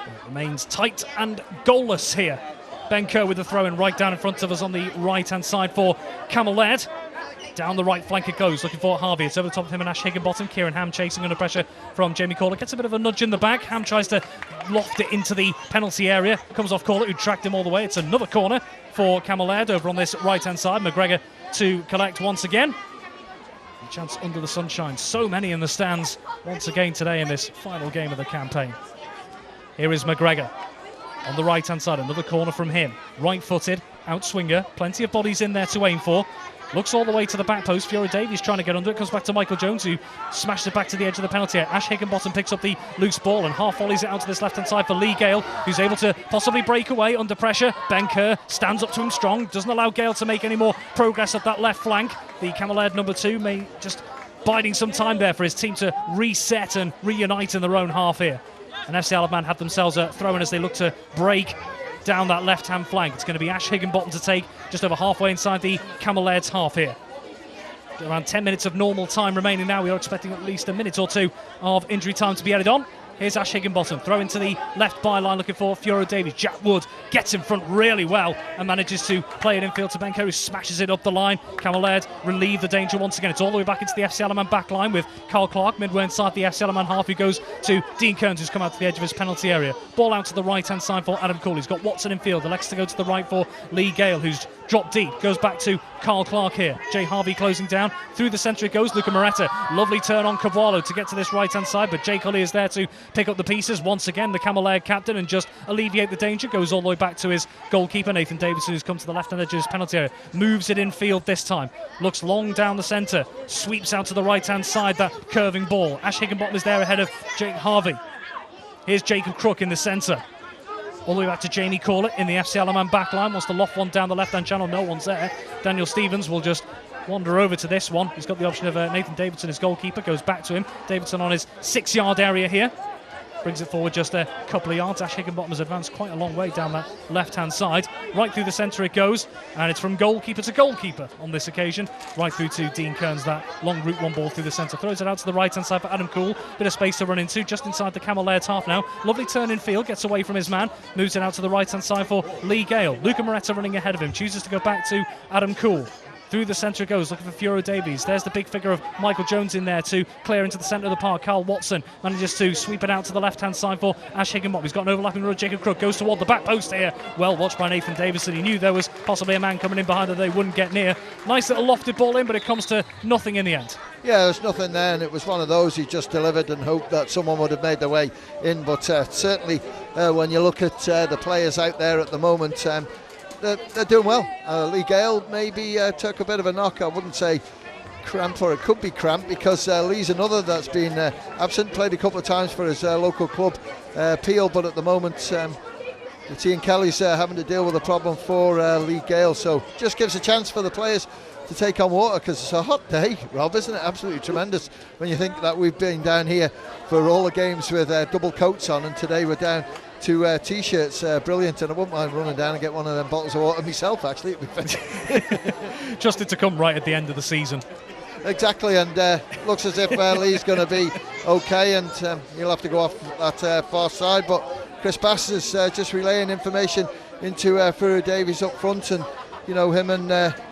S1: It remains tight and goalless here. Ben Kerr with the throw-in right down in front of us on the right-hand side for Cammell Laird. Down the right flank it goes, looking for Harvey. It's over the top of him and Ash Higginbottom. Kieran Ham chasing under pressure from Jamie Corlett. Gets a bit of a nudge in the back. Ham tries to loft it into the penalty area. Comes off Corlett, who tracked him all the way. It's another corner for Cammell Laird over on this right-hand side. McGregor to collect once again. A chance under the sunshine. So many in the stands once again today in this final game of the campaign. Here is McGregor on the right-hand side. Another corner from him. Right-footed, outswinger. Plenty of bodies in there to aim for. Looks all the way to the back post. Fiora Davies trying to get under it. Comes back to Michael Jones, who smashed it back to the edge of the penalty area. Ash Higginbottom picks up the loose ball and half volleys it out to this left-hand side for Lee Gale, who's able to possibly break away under pressure. Ben Kerr stands up to him strong. Doesn't allow Gale to make any more progress at that left flank. The Camellard number 2 may just biding some time there for his team to reset and reunite in their own half here. And FC Isle of Man have themselves a throw-in as they look to break down that left-hand flank. It's going to be Ash Higginbottom to take just over halfway inside the Camellard's half here. Around 10 minutes of normal time remaining now. We are expecting at least a minute or two of injury time to be added on. Here's Ash Higginbottom, throw into the left byline looking for Fiora Davies. Jack Wood gets in front really well and manages to play it infield to Ben Kerr, who smashes it up the line. Cammell Laird relieve the danger once again. It's all the way back into the FC Isle of Man back line with Carl Clark midway inside the FC Isle of Man half, who goes to Dean Kearns, who's come out to the edge of his penalty area. Ball out to the right-hand side for Adam Cool. He's got Watson in field. Elects to go to the right for Lee Gale, who's dropped deep. Goes back to Carl Clark here. Jay Harvey closing down. Through the centre it goes. Luca Moretta. Lovely turn on Cabualo to get to this right-hand side, but Jake Hulley is there to pick up the pieces. Once again, the Cammell Laird captain, and just alleviate the danger. Goes all the way back to his goalkeeper, Nathan Davidson, who's come to the left-hand edge of his penalty area. Moves it in field this time. Looks long down the centre. Sweeps out to the right-hand side, that curving ball. Ash Higginbottom is there ahead of Jake Harvey. Here's Jacob Crook in the centre. All the way back to Jamie Corlett in the FC Isle of Man back line. Wants to loft one down the left-hand channel. No one's there. Daniel Stevens will just wander over to this one. He's got the option of Nathan Davidson, his goalkeeper. Goes back to him. Davidson on his 6-yard area here. Brings it forward just a couple of yards. Ash Higginbottom has advanced quite a long way down that left-hand side. Right through the centre it goes, and it's from goalkeeper to goalkeeper on this occasion. Right through to Dean Kearns, that long route one ball through the centre. Throws it out to the right-hand side for Adam Cool. Bit of space to run into, just inside the Cammell Laird's half now. Lovely turn in field, gets away from his man. Moves it out to the right-hand side for Lee Gale. Luca Moretta running ahead of him. Chooses to go back to Adam Cool. Through the centre it goes, looking for Fiora Davies. There's the big figure of Michael Jones in there to clear into the centre of the park. Carl Watson manages to sweep it out to the left-hand side for Ash Higginbottom. He's got an overlapping road. Jacob Crook goes toward the back post here. Well watched by Nathan Davison. He knew there was possibly a man coming in behind that they wouldn't get near. Nice little lofted ball in, but it comes to nothing in the end.
S2: Yeah, there's nothing there, and it was one of those he just delivered and hoped that someone would have made their way in. But certainly, when you look at the players out there at the moment, they're doing well. Lee Gale maybe took a bit of a knock. I wouldn't say cramp, or it could be cramp, because Lee's another that's been absent. Played a couple of times for his local club, Peel, but at the moment Ian Kelly's having to deal with a problem for Lee Gale. So just gives a chance for the players to take on water, because it's a hot day, Rob, isn't it? Absolutely tremendous when you think that we've been down here for all the games with double coats on, and today we're down to t-shirts. Brilliant, and I wouldn't mind running down and get one of them bottles of water myself, actually. It'd be fantastic.
S1: Trusted to come right at the end of the season.
S2: Exactly, and looks as if Lee's going to be okay, and he'll have to go off that far side, but Chris Bass is just relaying information into Fiora Davies up front, and you know, him and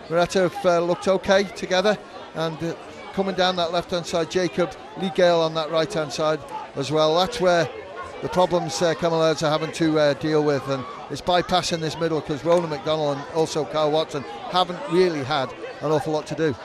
S2: Moretta have looked okay together, and coming down that left-hand side, Jacob, Lee Gale on that right-hand side as well. That's where the problems Camellards are having to deal with, and it's bypassing this middle, because Ronan McDonald and also Carl Watson haven't really had an awful lot to do.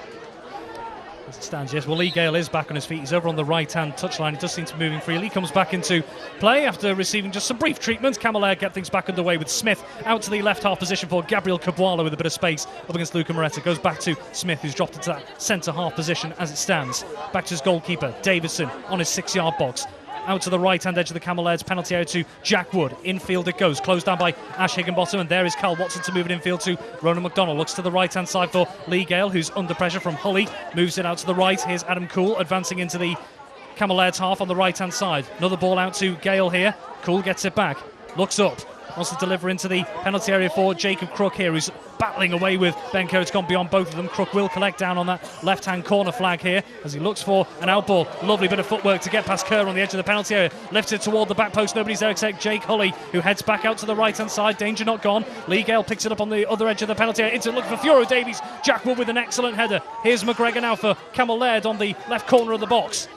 S1: As it stands, yes. Well, Lee Gale is back on his feet. He's over on the right-hand touchline. He does seem to be moving freely. He comes back into play after receiving just some brief treatment. Cammell Laird get things back underway with Smith out to the left half position for Gabriel Cabualo with a bit of space up against Luca Moretta. Goes back to Smith, who's dropped into that centre half position as it stands. Back to his goalkeeper, Davidson, on his 6-yard box. Out to the right-hand edge of the Cammell Laird's penalty area to Jack Wood. Infield it goes, closed down by Ash Higginbottom, and there is Carl Watson to move it infield to Ronan McDonald. Looks to the right-hand side for Lee Gale, who's under pressure from Hulley. Moves it out to the right. Here's Adam Cool advancing into the Cammell Laird's half on the right-hand side. Another ball out to Gale here. Cool gets it back. Looks up. Wants to deliver into the penalty area for Jacob Crook here, who's battling away with Ben Kerr. It's gone beyond both of them. Crook will collect down on that left-hand corner flag here as he looks for an outball. Lovely bit of footwork to get past Kerr on the edge of the penalty area. Lifts it toward the back post. Nobody's there except Jake Hulley, who heads back out to the right-hand side. Danger not gone. Lee Gale picks it up on the other edge of the penalty area. Into looking for Fiora Davies. Jack Wood with an excellent header. Here's McGregor now for Cammell Laird on the left corner of the box.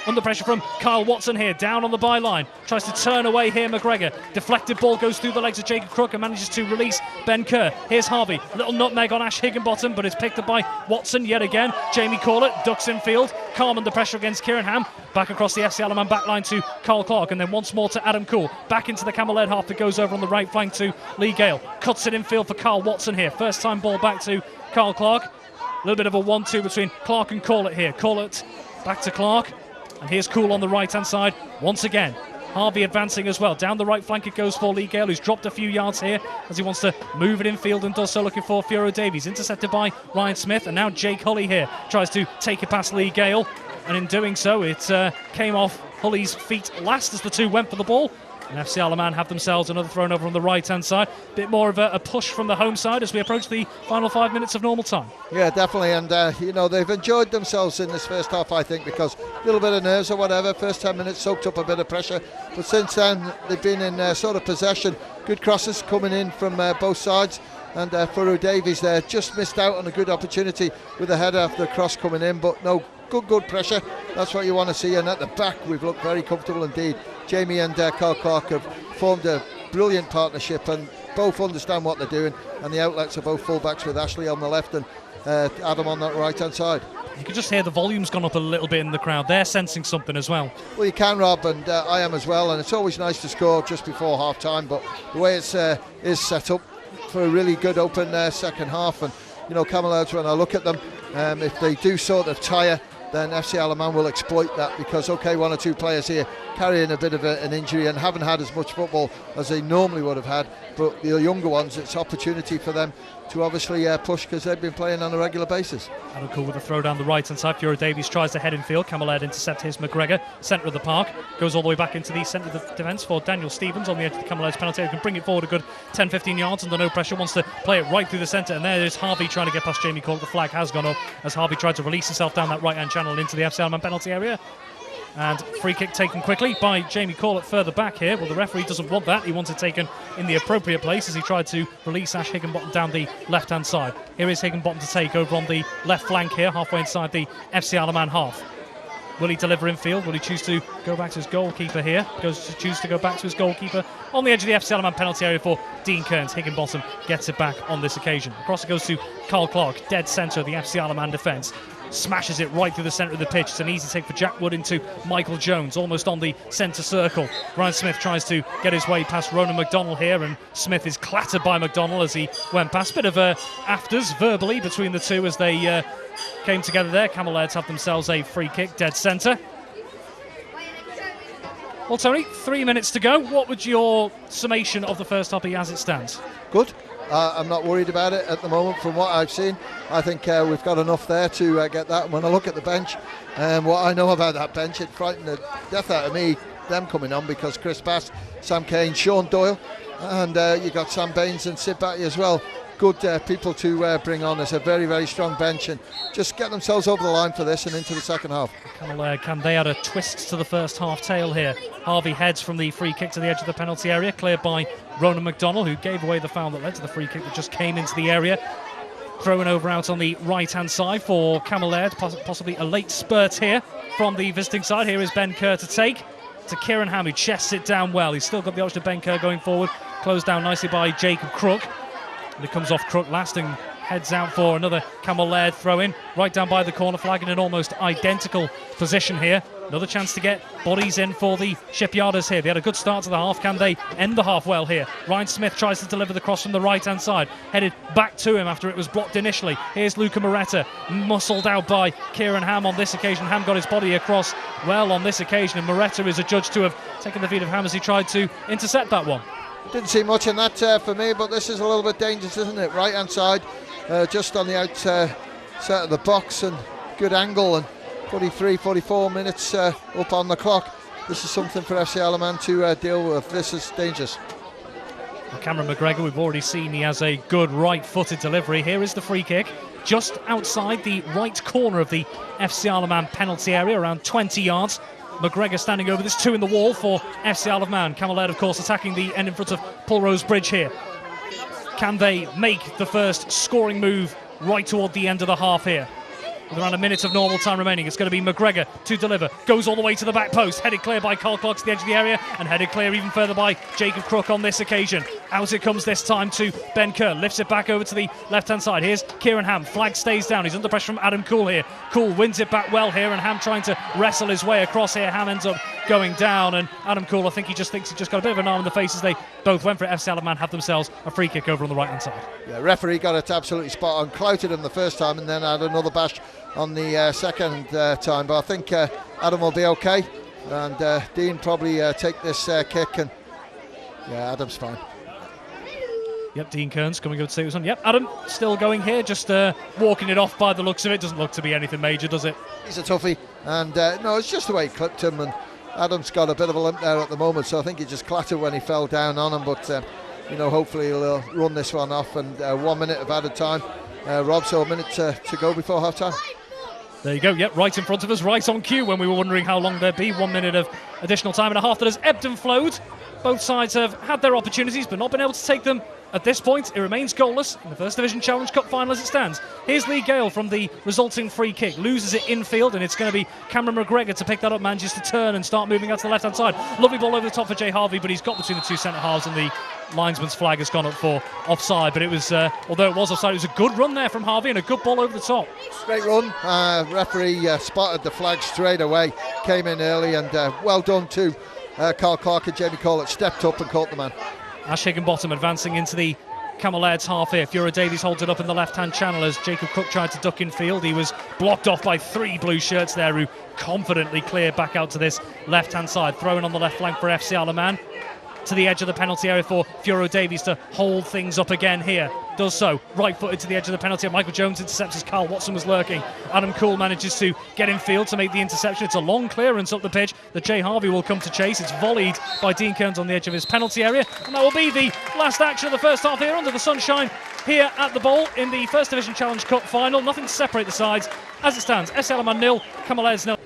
S1: Under pressure from Kyle Watson here, down on the byline. Tries to turn away here, McGregor. Deflected ball goes through the legs of Jacob Crook and manages to release Ben Kerr. Here's Harvey. Little nutmeg on Ash Higginbottom, but it's picked up by Watson yet again. Jamie Corlett ducks in field. Calm under pressure against Kieran Ham. Back across the FC Alaman backline to Carl Clark, and then once more to Adam Cool. Back into the Cammell Laird half that goes over on the right flank to Lee Gale. Cuts it in field for Carl Watson here. First time ball back to Carl Clark. A little bit of a 1-2 between Clark and Corlett here. Corlett back to Clark. And here's Cool on the right-hand side once again. Harvey advancing as well. Down the right flank it goes for Lee Gale, who's dropped a few yards here as he wants to move it in field and does so, looking for Fioro Davies. Intercepted by Ryan Smith, and now Jake Hulley here tries to take it past Lee Gale. And in doing so, it came off Hulley's feet last as the two went for the ball. And FC Alaman have themselves another thrown over on the right-hand side. Bit more of a push from the home side as we approach the final 5 minutes of normal time.
S2: Yeah, definitely. And, they've enjoyed themselves in this first half, I think, because a little bit of nerves or whatever. First 10 minutes soaked up a bit of pressure. But since then, they've been in sort of possession. Good crosses coming in from both sides. And Fioro Davies there just missed out on a good opportunity with the header after the cross coming in. But no, good pressure. That's what you want to see. And at the back, we've looked very comfortable indeed. Jamie and Carl Clark have formed a brilliant partnership and both understand what they're doing. And the outlets are both fullbacks with Ashley on the left and Adam on that right-hand side.
S1: You can just hear the volume's gone up a little bit in the crowd. They're sensing something as well.
S2: Well, you can, Rob, and I am as well. And it's always nice to score just before half-time. But the way it's is set up for a really good open second half. And, Camellard, when I look at them, if they do sort of tire, then FC Alaman will exploit that because, one or two players here carrying a bit of an injury and haven't had as much football as they normally would have had. But the younger ones, it's opportunity for them to obviously push because they've been playing on a regular basis.
S1: Adam Cool with a throw down the right-hand side. Fioro Davies tries to head in field. Cammell Laird intercept his McGregor. Centre of the park. Goes all the way back into the centre of the defence for Daniel Stevens on the edge of the Cammell Laird's penalty. He can bring it forward a good 10-15 yards under no pressure. Wants to play it right through the centre. And there is Harvey trying to get past Jamie Cork. The flag has gone up as Harvey tried to release himself down that right-hand channel and into the FC Alaman penalty area. And free kick taken quickly by Jamie Corlett further back here. Well, the referee doesn't want that. He wants it taken in the appropriate place as he tried to release Ash Higginbottom down the left-hand side. Here is Higginbottom to take over on the left flank here, halfway inside the FC Alaman half. Will he deliver in field? Will he choose to go back to his goalkeeper here? Choose to go back to his goalkeeper on the edge of the FC Alaman penalty area for Dean Kearns. Higginbottom gets it back on this occasion. Across it goes to Carl Clark, dead centre of the FC Alaman defence. Smashes it right through the centre of the pitch. It's an easy take for Jack Wood into Michael Jones, almost on the centre circle. Ryan Smith tries to get his way past Ronan McDonald here, and Smith is clattered by McDonald as he went past. Bit of afters verbally between the two as they came together there. Cammell Laird have themselves a free kick, dead centre. Well, Tony, 3 minutes to go. What would your summation of the first half be as it stands?
S2: Good. I'm not worried about it at the moment from what I've seen. I think we've got enough there to get that. And when I look at the bench and what I know about that bench, it frightened the death out of me, them coming on, because Chris Bass, Sam Kane, Sean Doyle, and you got Sam Baines and Sid Batty as well. Good people to bring on. It's a very, very strong bench and just get themselves over the line for this and into the second half.
S1: They had a twist to the first half tail here. Harvey heads from the free kick to the edge of the penalty area, cleared by Ronan McDonald, who gave away the foul that led to the free kick that just came into the area. Throwing over out on the right-hand side for Cammell Laird, possibly a late spurt here from the visiting side. Here is Ben Kerr to take to Kieran Ham, who chests it down well. He's still got the option of Ben Kerr going forward, closed down nicely by Jacob Crook. And it comes off Crook last and heads out for another Cammell Laird throw-in, right down by the corner flag in an almost identical position here. Another chance to get bodies in for the Shipyarders here. They had a good start to the half. Can they end the half well here? Ryan Smith tries to deliver the cross from the right-hand side, headed back to him after it was blocked initially. Here's Luca Moretta, muscled out by Kieran Ham on this occasion. Ham got his body across well on this occasion, and Moretta is adjudged to have taken the feet of Ham as he tried to intercept that one.
S2: Didn't see much in that for me, but this is a little bit dangerous, isn't it? Right hand side, just on the outside of the box, and good angle, and 44 minutes up on the clock. This is something for FC Alaman to deal with. This is dangerous.
S1: Well, Cameron McGregor, we've already seen he has a good right-footed delivery. Here is the free kick, just outside the right corner of the FC Alaman penalty area, around 20 yards. McGregor standing over this, two in the wall for FC Alaman. Cammell Laird, of course, attacking the end in front of Pulrose Bridge here. Can they make the first scoring move right toward the end of the half here. With around a minute of normal time remaining, it's going to be McGregor to deliver. Goes all the way to the back post. Headed clear by Carl Clark to the edge of the area, and headed clear even further by Jacob Crook on this occasion. Out it comes this time to Ben Kerr. Lifts it back over to the left-hand side. Here's Kieran Ham. Flag stays down. He's under pressure from Adam Cool here. Cool wins it back well here, and Ham trying to wrestle his way across here. Ham ends up going down, and Adam Cool, I think he just thinks he just got a bit of an arm in the face as they both went for it. FC Isle of Man have themselves a free kick over on the right-hand side.
S2: Yeah, referee got it absolutely spot on. Clouted him the first time and then had another bash on the second time, but I think Adam will be okay, and Dean probably take this kick, and yeah, Adam's fine.
S1: Yep, Dean Kearns coming over to say it was on. Yep, Adam still going here, just walking it off by the looks of it. Doesn't look to be anything major, does it?
S2: He's a toughie, and no, it's just the way he clipped him, and Adam's got a bit of a limp there at the moment, so I think he just clattered when he fell down on him, but you know, hopefully he'll run this one off, and 1 minute of added time. Rob, so a minute to go before half time.
S1: There you go, yep, right in front of us, right on cue when we were wondering how long there'd be. 1 minute of additional time and a half that has ebbed and flowed. Both sides have had their opportunities but not been able to take them. At this point, it remains goalless in the First Division Challenge Cup final as it stands. Here's Lee Gale from the resulting free kick. Loses it infield, and it's going to be Cameron McGregor to pick that up. Manages to turn and start moving out to the left-hand side. Lovely ball over the top for Jay Harvey, but he's got between the two centre-halves, and the linesman's flag has gone up for offside. But it was, although it was offside, it was a good run there from Harvey and a good ball over the top.
S2: Great run. Referee spotted the flag straight away, came in early, and well done to Carl Clark and Jamie Collett. Stepped up and caught the man.
S1: Ash Higginbottom advancing into the Cammell Laird's half here. Fiora Davies holds it up in the left-hand channel as Jacob Cook tried to duck in field. He was blocked off by 3 blue shirts there who confidently cleared back out to this left-hand side. Throwing on the left flank for FC Isle of Man. To the edge of the penalty area for Fiora Davies to hold things up again here. Does so, right-footed to the edge of the penalty. Michael Jones intercepts as Carl Watson was lurking. Adam Cool manages to get in field to make the interception. It's a long clearance up the pitch that Jay Harvey will come to chase. It's volleyed by Dean Kearns on the edge of his penalty area. And that will be the last action of the first half here under the sunshine here at the Bowl in the First Division Challenge Cup final. Nothing to separate the sides. As it stands, FC Isle of Man 0, Cammell Laird 0.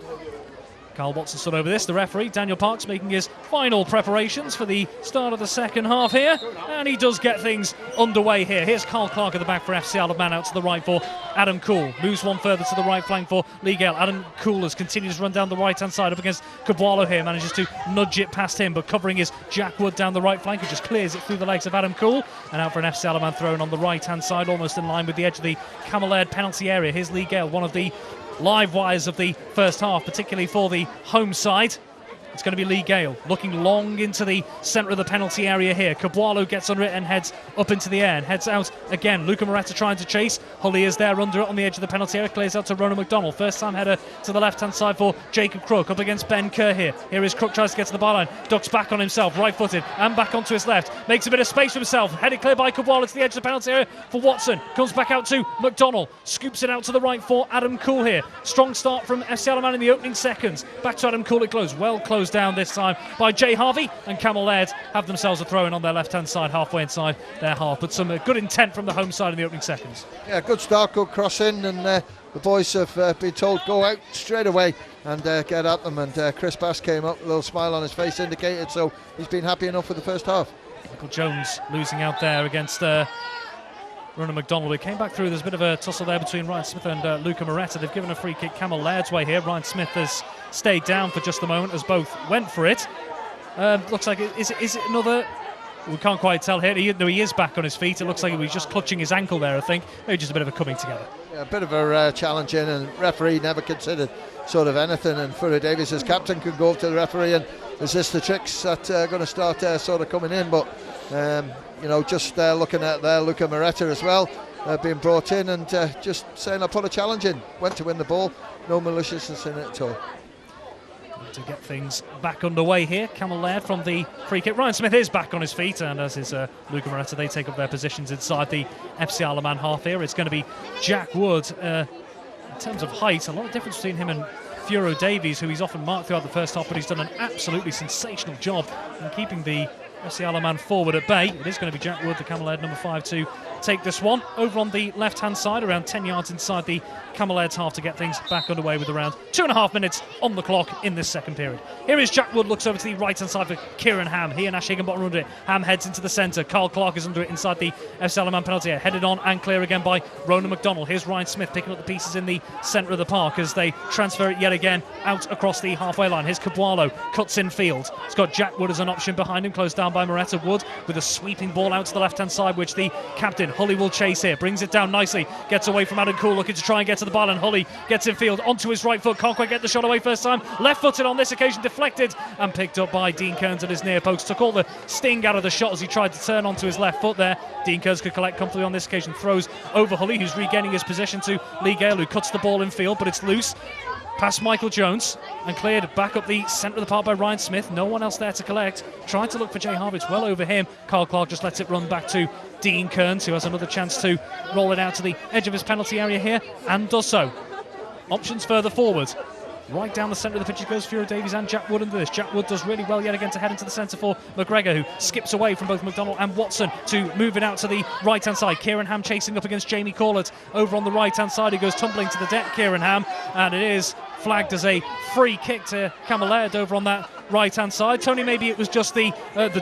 S1: Carl Watson stood over this. The referee, Daniel Parks, making his final preparations for the start of the second half here. And he does get things underway here. Here's Carl Clark at the back for FC Isle of Man, out to the right for Adam Cool. Moves one further to the right flank for Lee Gale. Adam Cool has continued to run down the right-hand side up against Cabwalo here. Manages to nudge it past him, but covering is Jack Wood down the right flank, who just clears it through the legs of Adam Cool. And out for an FC Isle of Man thrown on the right-hand side, almost in line with the edge of the Cammell Laird penalty area. Here's Lee Gale, one of the live wires of the first half, particularly for the home side. It's going to be Lee Gale looking long into the centre of the penalty area here. Cabwalo gets under it and heads up into the air and heads out again. Luca Moretta trying to chase. Hully is there under it on the edge of the penalty area. Clears out to Ronan McDonald. First time header to the left hand side for Jacob Crook up against Ben Kerr here. Here is Crook, tries to get to the byline. Ducks back on himself, right footed and back onto his left. Makes a bit of space for himself. Headed clear by Cabwalo to the edge of the penalty area for Watson. Comes back out to McDonald. Scoops it out to the right for Adam Cool here. Strong start from FC Isle of Man in the opening seconds. Back to Adam Cool it closed. Well closed down this time by Jay Harvey, and Cammell Laird have themselves a throw-in on their left-hand side, halfway inside their half. But some good intent from the home side in the opening seconds. Yeah,
S2: good start, good crossing, and the boys have been told go out straight away and get at them. And Chris Bass came up, a little smile on his face indicated, so he's been happy enough with the first half.
S1: Michael Jones losing out there against Ronan McDonald. He came back through. There's a bit of a tussle there between Ryan Smith and Luca Moretta. They've given a free kick Cammell Laird's way here. Ryan Smith has stayed down for just a moment as both went for it. Looks like is it another? We can't quite tell here. He is back on his feet. It looks like he was just clutching his ankle there, I think. Maybe just a bit of a coming together.
S2: Yeah, a bit of a challenge in, and referee never considered sort of anything. And Fiora Davies, as captain, could go up to the referee and resist the tricks that are going to start sort of coming in. But you know, just looking at there, Luca Moretta as well being brought in and just saying, I put a challenge in. Went to win the ball. No maliciousness in it at all.
S1: To get things back underway here, Cammell Laird from the free kick. Ryan Smith is back on his feet, and as is Luca Moretta, they take up their positions inside the FC Isle of Man half here. It's going to be Jack Wood. In terms of height, a lot of difference between him and Fiora Davies, who he's often marked throughout the first half, but he's done an absolutely sensational job in keeping the FC Alaman forward at bay. It is going to be Jack Wood, the Cammell Laird number 5, to take this one. Over on the left-hand side, around 10 yards inside the Cammell Laird's half to get things back underway with around 2.5 minutes on the clock in this second period. Here is Jack Wood, looks over to the right-hand side for Kieran Ham. He and Ash Higginbottom under it. Ham heads into the centre. Carl Clark is under it inside the FC Alaman penalty area. Headed on and clear again by Ronan McDonald. Here's Ryan Smith picking up the pieces in the centre of the park as they transfer it yet again out across the halfway line. Here's Cabwalo, cuts in field. It's got Jack Wood as an option behind him, closed down by Moretta. Wood with a sweeping ball out to the left-hand side, which the captain, Hully, will chase here. Brings it down nicely, gets away from Adam Cool, looking to try and get to the ball, and Hully gets in field onto his right foot. Can't quite get the shot away first time. Left-footed on this occasion, deflected and picked up by Dean Kearns at his near post. Took all the sting out of the shot as he tried to turn onto his left foot there. Dean Kearns could collect comfortably on this occasion. Throws over Hully, who's regaining his position, to Lee Gale, who cuts the ball in field, but it's loose. Past Michael Jones and cleared back up the centre of the park by Ryan Smith. No one else there to collect. Tried to look for Jay Harvey. It's well over him. Carl Clark just lets it run back to Dean Kearns, who has another chance to roll it out to the edge of his penalty area here, and does so. Options further forward. Right down the centre of the pitch goes Furo Davies and Jack Wood into this. Jack Wood does really well yet again to head into the centre for McGregor, who skips away from both McDonald and Watson to move it out to the right-hand side. Kieran Ham chasing up against Jamie Corlett over on the right-hand side. He goes tumbling to the deck, Kieran Ham, and it is flagged as a free kick to Cammell Laird over on that right-hand side. Tony, maybe it was just the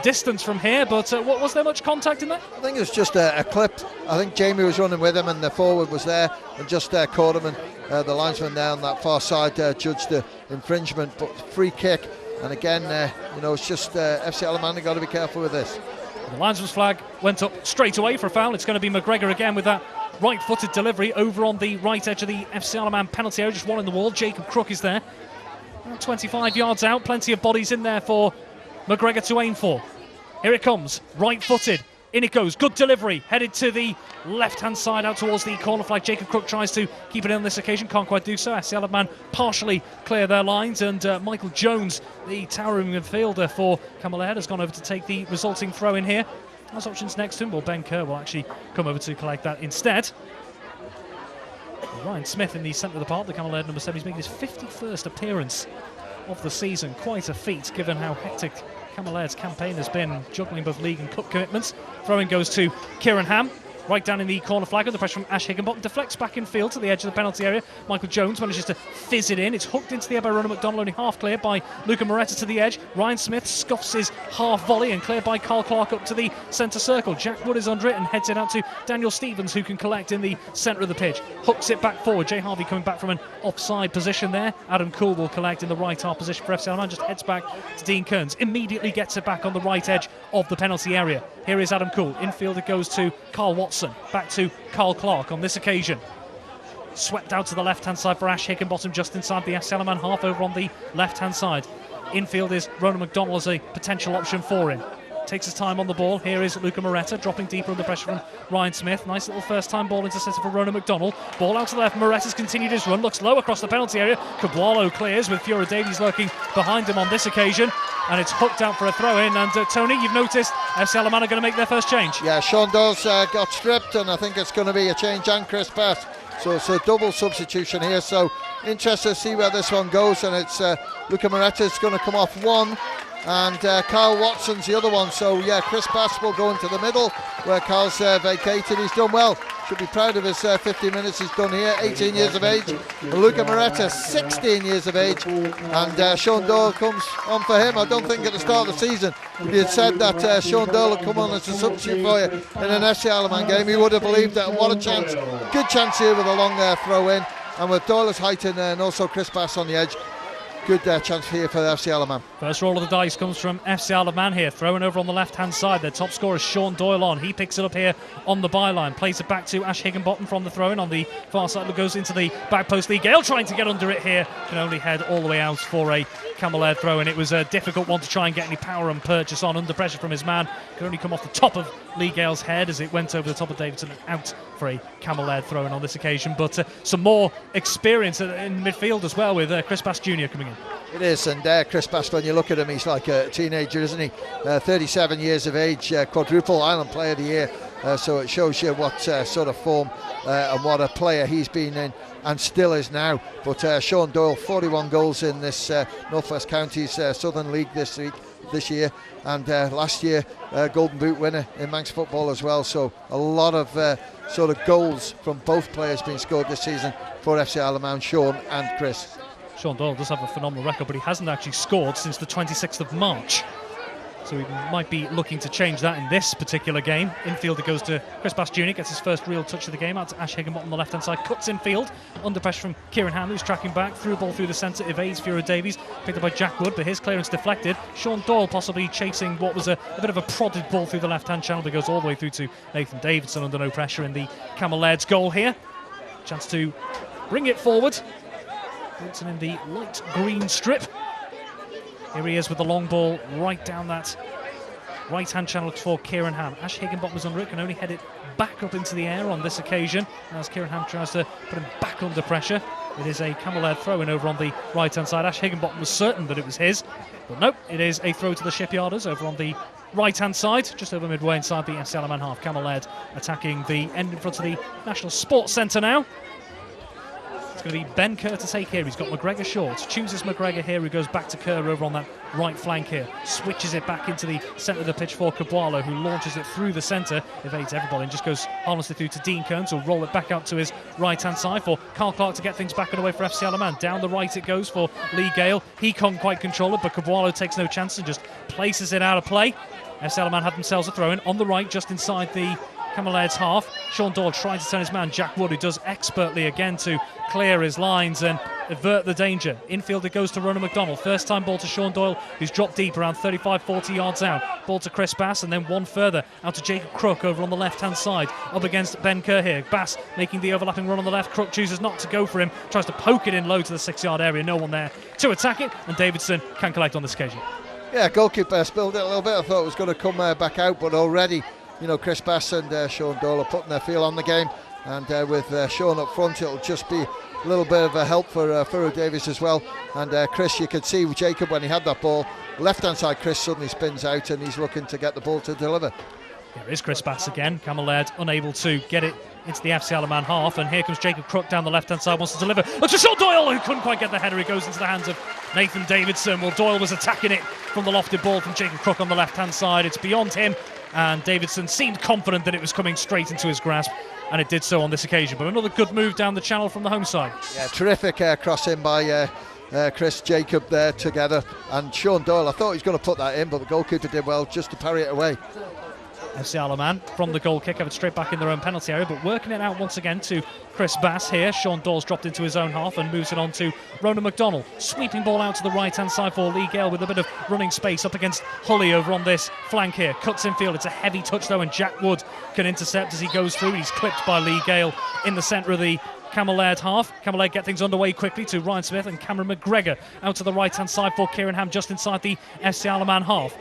S1: distance from here, but was there much contact in that?
S2: I think it was just a clip. I think Jamie was running with him and the forward was there and just caught him, and the linesman down that far side judged the infringement, but free kick. And again, it's just FC Alaman got to be careful with this.
S1: The linesman's flag went up straight away for a foul. It's going to be McGregor again with that right-footed delivery over on the right edge of the FC Alaman penalty area, just one in the wall. Jacob Crook is there. 25 yards out, plenty of bodies in there for McGregor to aim for. Here it comes, right-footed. In it goes, good delivery, headed to the left-hand side out towards the corner flag. Jacob Crook tries to keep it in on this occasion, can't quite do so. FC Alaman partially clear their lines, and Michael Jones, the towering midfielder for Cammell Laird, has gone over to take the resulting throw in here. As options next to him, well, Ben Kerr will actually come over to collect that instead. Ryan Smith in the centre of the park, the Cammell Laird number 7, he's making his 51st appearance of the season. Quite a feat given how hectic Cammell Laird's campaign has been, juggling both league and cup commitments. Throwing goes to Kieran Ham, right down in the corner flag under pressure from Ash Higginbottom. Deflects back in field to the edge of the penalty area. Michael Jones manages to fizz it in. It's hooked into the air by Ronan McDonald, only half cleared by Luca Moretta to the edge. Ryan Smith scuffs his half volley and cleared by Carl Clark up to the centre circle. Jack Wood is under it and heads it out to Daniel Stevens, who can collect in the centre of the pitch. Hooks it back forward. Jay Harvey coming back from an offside position there. Adam Cool will collect in the right half position for FC Alaman. Just heads back to Dean Kearns. Immediately gets it back on the right edge of the penalty area. Here is Adam Cool. Infield it goes to Carl Watson. Back to Carl Clark on this occasion. Swept out to the left-hand side for Ash Higginbottom, just inside the FC Alaman half over on the left-hand side. Infield is Ronan McDonald as a potential option for him. Takes his time on the ball. Here is Luca Moretta dropping deeper under pressure from Ryan Smith. Nice little first time ball into centre for Ronan McDonald. Ball out to the left. Moretta's continued his run. Looks low across the penalty area. Cabwalo clears with Furo Davies lurking behind him on this occasion. And it's hooked out for a throw in. And Tony, you've noticed FC Alaman are going to make their first change. Yeah,
S2: Sean Dawes got stripped, and I think it's going to be a change and Chris Bass. So it's a double substitution here. So interested to see where this one goes. And it's Luca Moretta's going to come off one. And Carl Watson's the other one. So yeah, Chris Bass will go into the middle where Carl's vacated. He's done well. Should be proud of his 50 minutes he's done here. 18 years of age. And Luca Moretta, 16 years of age. And Sean Doyle comes on for him. I don't think at the start of the season, if you had said that Sean Doyle would come on as a substitute for you in an FC Alaman game, he would have believed that. What a chance. Good chance here with a long throw in. And with Doyle's height and also Chris Bass on the edge, good chance here for FC Alaman.
S1: First roll of the dice comes from FC Alaman here, throwing over on the left-hand side. Their top scorer is Sean Doyle on. He picks it up here on the byline, plays it back to Ash Higginbottom from the throw-in on the far side. That goes into the back post. Lee Gale trying to get under it here, can only head all the way out for a Cammell Laird throw-in. It was a difficult one to try and get any power and purchase on under pressure from his man. Could only come off the top of Lee Gale's head as it went over the top of Davidson and out for a Cammell Laird throw-in on this occasion. But some more experience in midfield as well with Chris Bass Jr. coming in.
S2: It is, and Chris Bass, when you look at him, he's like a teenager, isn't he? 37 years of age, quadruple Ireland Player of the Year, so it shows you what sort of form and what a player he's been in and still is now. But Sean Doyle, 41 goals in this North West Counties Southern League this year, and last year Golden Boot winner in Manx football as well. So a lot of sort of goals from both players being scored this season for FC Isle of Man, Sean and Chris.
S1: Sean Doyle does have a phenomenal record, but he hasn't actually scored since the 26th of March. So we might be looking to change that in this particular game. Infield it goes to Chris Bass Jr., gets his first real touch of the game, out to Ash Higginbottom on the left-hand side, cuts infield, under pressure from Kieran Ham, who's tracking back, threw a ball through the centre, evades Furo Davies, picked up by Jack Wood, but his clearance deflected. Sean Doyle possibly chasing what was a bit of a prodded ball through the left-hand channel, but goes all the way through to Nathan Davidson under no pressure in the Cammell Laird's goal here. Chance to bring it forward. Davidson in the light green strip. Here he is with the long ball right down that right-hand channel for Kieran Ham. Ash Higginbottom was under it, can only head it back up into the air on this occasion as Kieran Ham tries to put him back under pressure. It is a Cammell Laird throw-in over on the right-hand side. Ash Higginbottom was certain that it was his, but nope, it is a throw to the Shipyarders over on the right-hand side, just over midway inside the FC Isle of Man half. Cammell Laird attacking the end in front of the National Sports Centre now. It's going to be Ben Kerr to take here. He's got McGregor short. Chooses McGregor here, who goes back to Kerr over on that right flank here. Switches it back into the centre of the pitch for Cabwalo, who launches it through the centre, evades everybody and just goes harmlessly through to Dean Kearns, who'll roll it back out to his right-hand side for Carl Clark to get things back and away for FC Isle of Man. Down the right it goes for Lee Gale. He can't quite control it, but Cabwalo takes no chance and just places it out of play. FC Isle of Man have themselves a throw-in on the right, just inside the Cammell Laird's half. Sean Doyle trying to turn his man, Jack Wood, who does expertly again to clear his lines and avert the danger. Infield it goes to Ronan McDonald. First time ball to Sean Doyle, who's dropped deep around 35-40 yards out. Ball to Chris Bass, and then one further out to Jacob Crook over on the left-hand side. Up against Ben Kerr here. Bass making the overlapping run on the left. Crook chooses not to go for him. Tries to poke it in low to the 6-yard area. No one there to attack it, and Davidson can collect on this occasion.
S2: Yeah, goalkeeper spilled it a little bit. I thought it was going to come back out, but already, you know, Chris Bass and Sean Doyle are putting their feel on the game, and with Sean up front, it'll just be a little bit of a help for Furo Davies as well. And Chris, you could see with Jacob when he had that ball, left-hand side, Chris suddenly spins out and he's looking to get the ball to deliver.
S1: Here is Chris Bass again. Cammell Laird unable to get it into the FC Isle of Man half, and here comes Jacob Crook down the left-hand side, wants to deliver. But to Sean Doyle, who couldn't quite get the header. It goes into the hands of Nathan Davidson. Well, Doyle was attacking it from the lofted ball from Jacob Crook on the left-hand side. It's beyond him, and Davidson seemed confident that it was coming straight into his grasp, and it did so on this occasion. But another good move down the channel from the home side. Yeah,
S2: terrific cross in by Chris, Jacob there together, and Sean Doyle, I thought he was going to put that in, but the goalkeeper did well just to parry it away.
S1: FC Isle of Man from the goal kick have it straight back in their own penalty area, but working it out once again to Chris Bass here. Sean Doyle's dropped into his own half and moves it on to Ronan McDonald. Sweeping ball out to the right-hand side for Lee Gale with a bit of running space up against Hully over on this flank here. Cuts infield. It's a heavy touch though, and Jack Wood can intercept as he goes through. He's clipped by Lee Gale in the centre of the Cammell Laird half. Cammell Laird get things underway quickly to Ryan Smith and Cameron McGregor out to the right-hand side for Kieran Ham just inside the FC Isle of Man half.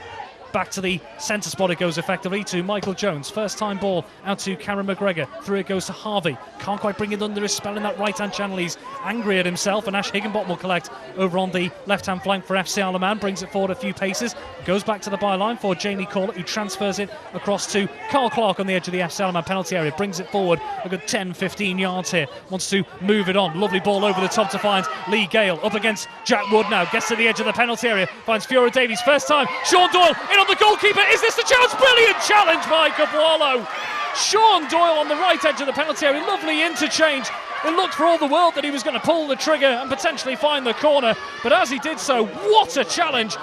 S1: Back to the centre spot it goes effectively to Michael Jones. First time ball out to Cameron McGregor. Through it goes to Harvey. Can't quite bring it under his spell in that right-hand channel. He's angry at himself, and Ash Higginbottom will collect over on the left-hand flank for FC Isle of Man. Brings it forward a few paces. Goes back to the byline for Jamie Corlett, who transfers it across to Carl Clark on the edge of the FC Isle of Man penalty area. Brings it forward a good 10-15 yards here. Wants to move it on. Lovely ball over the top to find Lee Gale. Up against Jack Wood now. Gets to the edge of the penalty area. Finds Furo Davies. First time. Sean Doyle in on the goalkeeper. Is this the chance? Brilliant challenge by Cabwalo. Sean Doyle on the right edge of the penalty area. Lovely interchange. It looked for all the world that he was going to pull the trigger and potentially find the corner, but as he did so, what a challenge.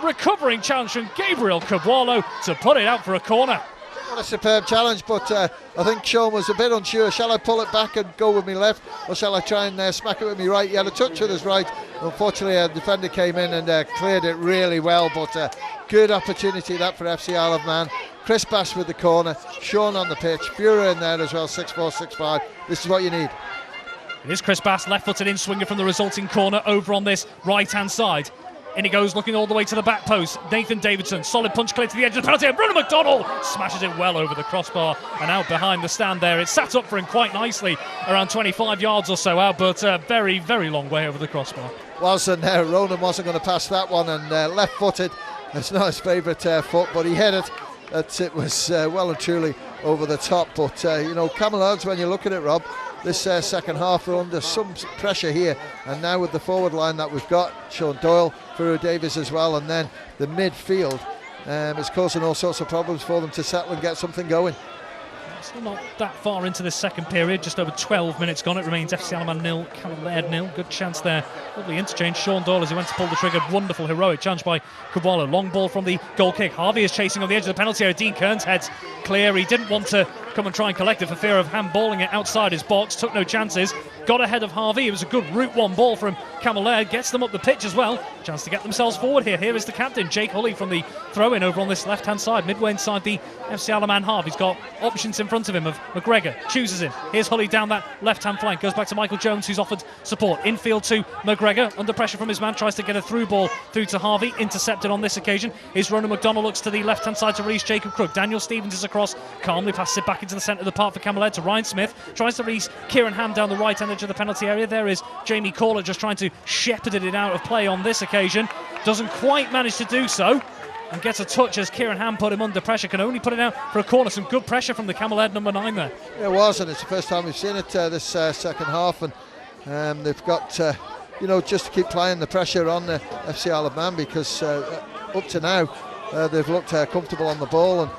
S1: Recovering challenge from Gabriel Cabwalo to put it out for a corner.
S2: What a superb challenge, but I think Sean was a bit unsure. Shall I pull it back and go with me left, or shall I try and smack it with me right? He had a touch with his right. Unfortunately, a defender came in and cleared it really well, but good opportunity that for FC Isle of Man. Chris Bass with the corner, Sean on the pitch, Furo in there as well, 6'4", 6'5". This is what you need.
S1: It is Chris Bass, left-footed in, swinging from the resulting corner over on this right-hand side. In he goes, looking all the way to the back post. Nathan Davidson, solid punch clear to the edge of the penalty. And Ronan McDonald smashes it well over the crossbar and out behind the stand there. It sat up for him quite nicely, around 25 yards or so out, but a very, very long way over the crossbar.
S2: Wasn't there? Ronan wasn't going to pass that one, and left-footed. It's not his favourite foot, but he hit it. It was well and truly over the top. But Camellards, when you look at it, Rob, this second half are under some pressure here, and now with the forward line that we've got, Sean Doyle, Furo Davies as well, and then the midfield is causing all sorts of problems for them to settle and get something going.
S1: Still not that far into this second period, just over 12 minutes gone. It remains FC Alaman 0, Cammell Laird 0. Good chance there, lovely interchange. Sean Doyle as he went to pull the trigger, wonderful heroic challenge by Kubwala. Long ball from the goal kick. Harvey is chasing on the edge of the penalty area. Dean Kearns heads clear. He didn't want to come and try and collect it for fear of handballing it outside his box. Took no chances. Got ahead of Harvey. It was a good route one ball from Cammell Laird. Gets them up the pitch as well. Chance to get themselves forward here. Here is the captain, Jake Hulley, from the throw-in over on this left-hand side, midway inside the FC Alaman half. He's got options in front of him of McGregor. Chooses him. Here's Hulley down that left-hand flank. Goes back to Michael Jones, who's offered support. Infield to McGregor. Under pressure from his man. Tries to get a through ball through to Harvey. Intercepted on this occasion. Here's Ronan McDonald. Looks to the left-hand side to release Jacob Crook. Daniel Stevens is across. Calmly passes it back into the centre of the park for Cammell Laird to Ryan Smith. Tries to release Kieran Ham down the right-hand edge of the penalty area. There is Jamie Caller just trying to shepherd it out of play on this occasion. Doesn't quite manage to do so. And gets a touch as Kieran Ham put him under pressure. Can only put it out for a corner. Some good pressure from the Cammell Laird number 9 there.
S2: It was, and it's the first time we've seen it this second half. And they've got, just to keep playing the pressure on the FC Alaman, because up to now they've looked comfortable on the ball,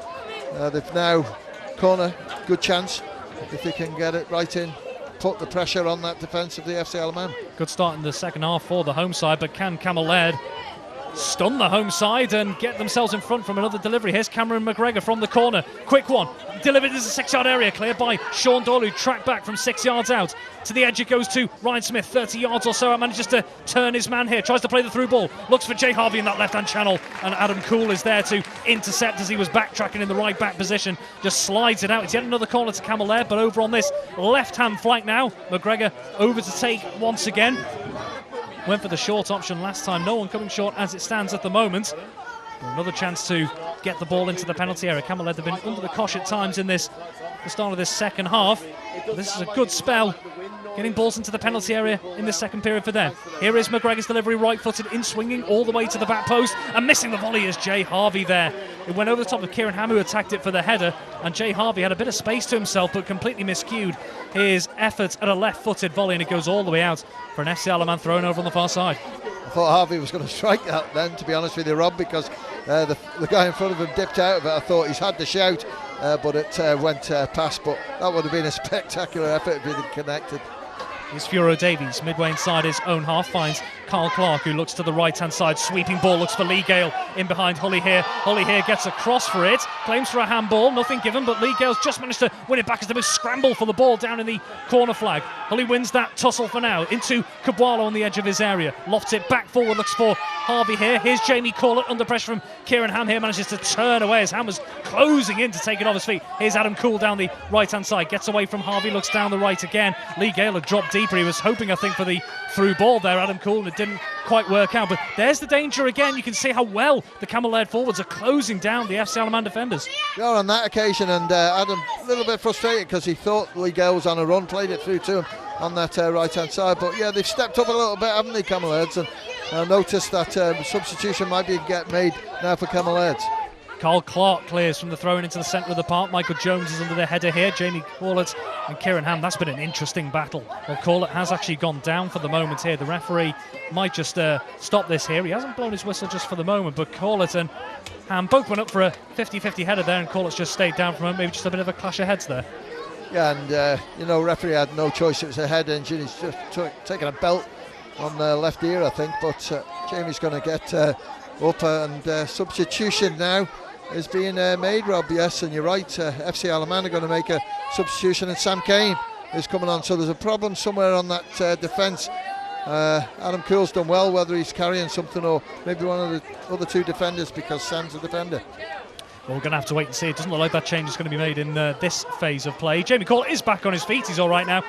S2: and they've now corner, good chance if they can get it right in. Put the pressure on that defence of the FC Alaman.
S1: Good start in the second half for the home side, but can Cammell Laird stun the home side and get themselves in front from another delivery? Here's Cameron McGregor from the corner. Quick one. Delivered into the 6-yard area. Cleared by Sean Doyle, who tracked back from 6 yards out. To the edge it goes to Ryan Smith. 30 yards or so. Manages to turn his man here. Tries to play the through ball. Looks for Jay Harvey in that left-hand channel. And Adam Cool is there to intercept as he was backtracking in the right back position. Just slides it out. It's yet another corner to Cammell Laird, but over on this left-hand flank now. McGregor over to take once again. Went for the short option last time. No one coming short as it stands at the moment. Another chance to get the ball into the penalty area. Cammell Laird have been under the cosh at times in the start of this second half. But this is a good spell, getting balls into the penalty area in the second period for them. Here is McGregor's delivery, right-footed, in swinging all the way to the back post, and missing the volley is Jay Harvey there. It went over the top of Kieran Ham, who attacked it for the header, and Jay Harvey had a bit of space to himself, but completely miscued his efforts at a left-footed volley, and it goes all the way out for an FC Alaman thrown over on the far side.
S2: I thought Harvey was going to strike that then, to be honest with you, Rob, because the guy in front of him dipped out of it. I thought he's had the shout, but it went past. But that would have been a spectacular effort if he'd been connected.
S1: Here's Furo Davies, midway inside his own half, finds Carl Clark, who looks to the right-hand side. Sweeping ball, looks for Lee Gale in behind Hulley here. Hulley here gets a cross for it, claims for a handball, nothing given, but Lee Gale's just managed to win it back as they scramble for the ball down in the corner flag. Hulley wins that tussle for now, into Kubwala on the edge of his area. Lofts it back forward, looks for Harvey here. Here's Jamie Corlett under pressure from Kieran Ham here, manages to turn away as Ham was closing in to take it off his feet. Here's Adam Cool down the right-hand side, gets away from Harvey, looks down the right again. Lee Gale had dropped deeper. He was hoping, I think, for the through ball there, Adam Cool, and it didn't quite work out. But there's the danger again. You can see how well the Cammell Laird forwards are closing down the FC Alaman defenders.
S2: Yeah, on that occasion, and Adam a little bit frustrated because he thought Lee Gale was on a run, played it through to him on that right-hand side. But yeah, they've stepped up a little bit, haven't they, Cammell Laird's? And I noticed that substitution might be made now for Cammell Laird's.
S1: Carl Clark clears from the throw-in into the centre of the park. Michael Jones is under the header here. Jamie Corlett and Kieran Ham. That's been an interesting battle. Well, Corlett has actually gone down for the moment here. The referee might just stop this here. He hasn't blown his whistle just for the moment, but Corlett and Ham both went up for a 50-50 header there, and Corlett's just stayed down for a moment. Maybe just a bit of a clash of heads there.
S2: Yeah, and referee had no choice. It was a head injury. He's just taken a belt on the left ear, I think, but Jamie's going to get up, and substitution now is being made, Rob. Yes, and you're right, FC Alaman are going to make a substitution, and Sam Kane is coming on, so there's a problem somewhere on that defence. Adam Cool's done well, whether he's carrying something or maybe one of the other two defenders, because Sam's a defender.
S1: Well, we're going to have to wait and see. It doesn't look like that change is going to be made in this phase of play. Jamie Cole is back on his feet. He's all right now.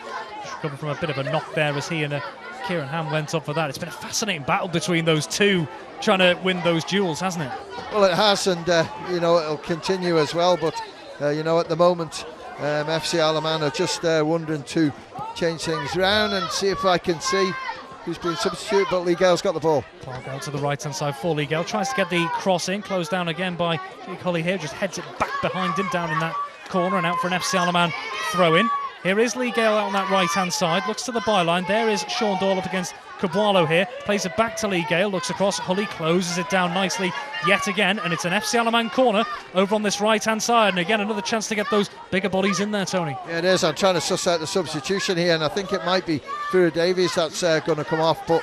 S1: Just recovering from a bit of a knock there as he and Kieran Ham went up for that. It's been a fascinating battle between those two, trying to win those duels, hasn't it?
S2: Well, it has, and it'll continue as well. But at the moment, FC Alaman are just wondering to change things around and see if I can see who's been substituted. But Lee Gale's got the ball. Clark
S1: out to the right hand side for Lee Gale. Tries to get the cross in, closed down again by Jake Hulley here. Just heads it back behind him down in that corner and out for an FC Alaman throw-in. Here is Lee Gale out on that right-hand side, looks to the byline. There is Sean Doyle up against Cabualo here, plays it back to Lee Gale, looks across, Hully closes it down nicely yet again, and it's an FC Alaman corner over on this right-hand side, and again another chance to get those bigger bodies in there, Tony.
S2: Yeah, it is. I'm trying to suss out the substitution here, and I think it might be Fura Davies that's going to come off, but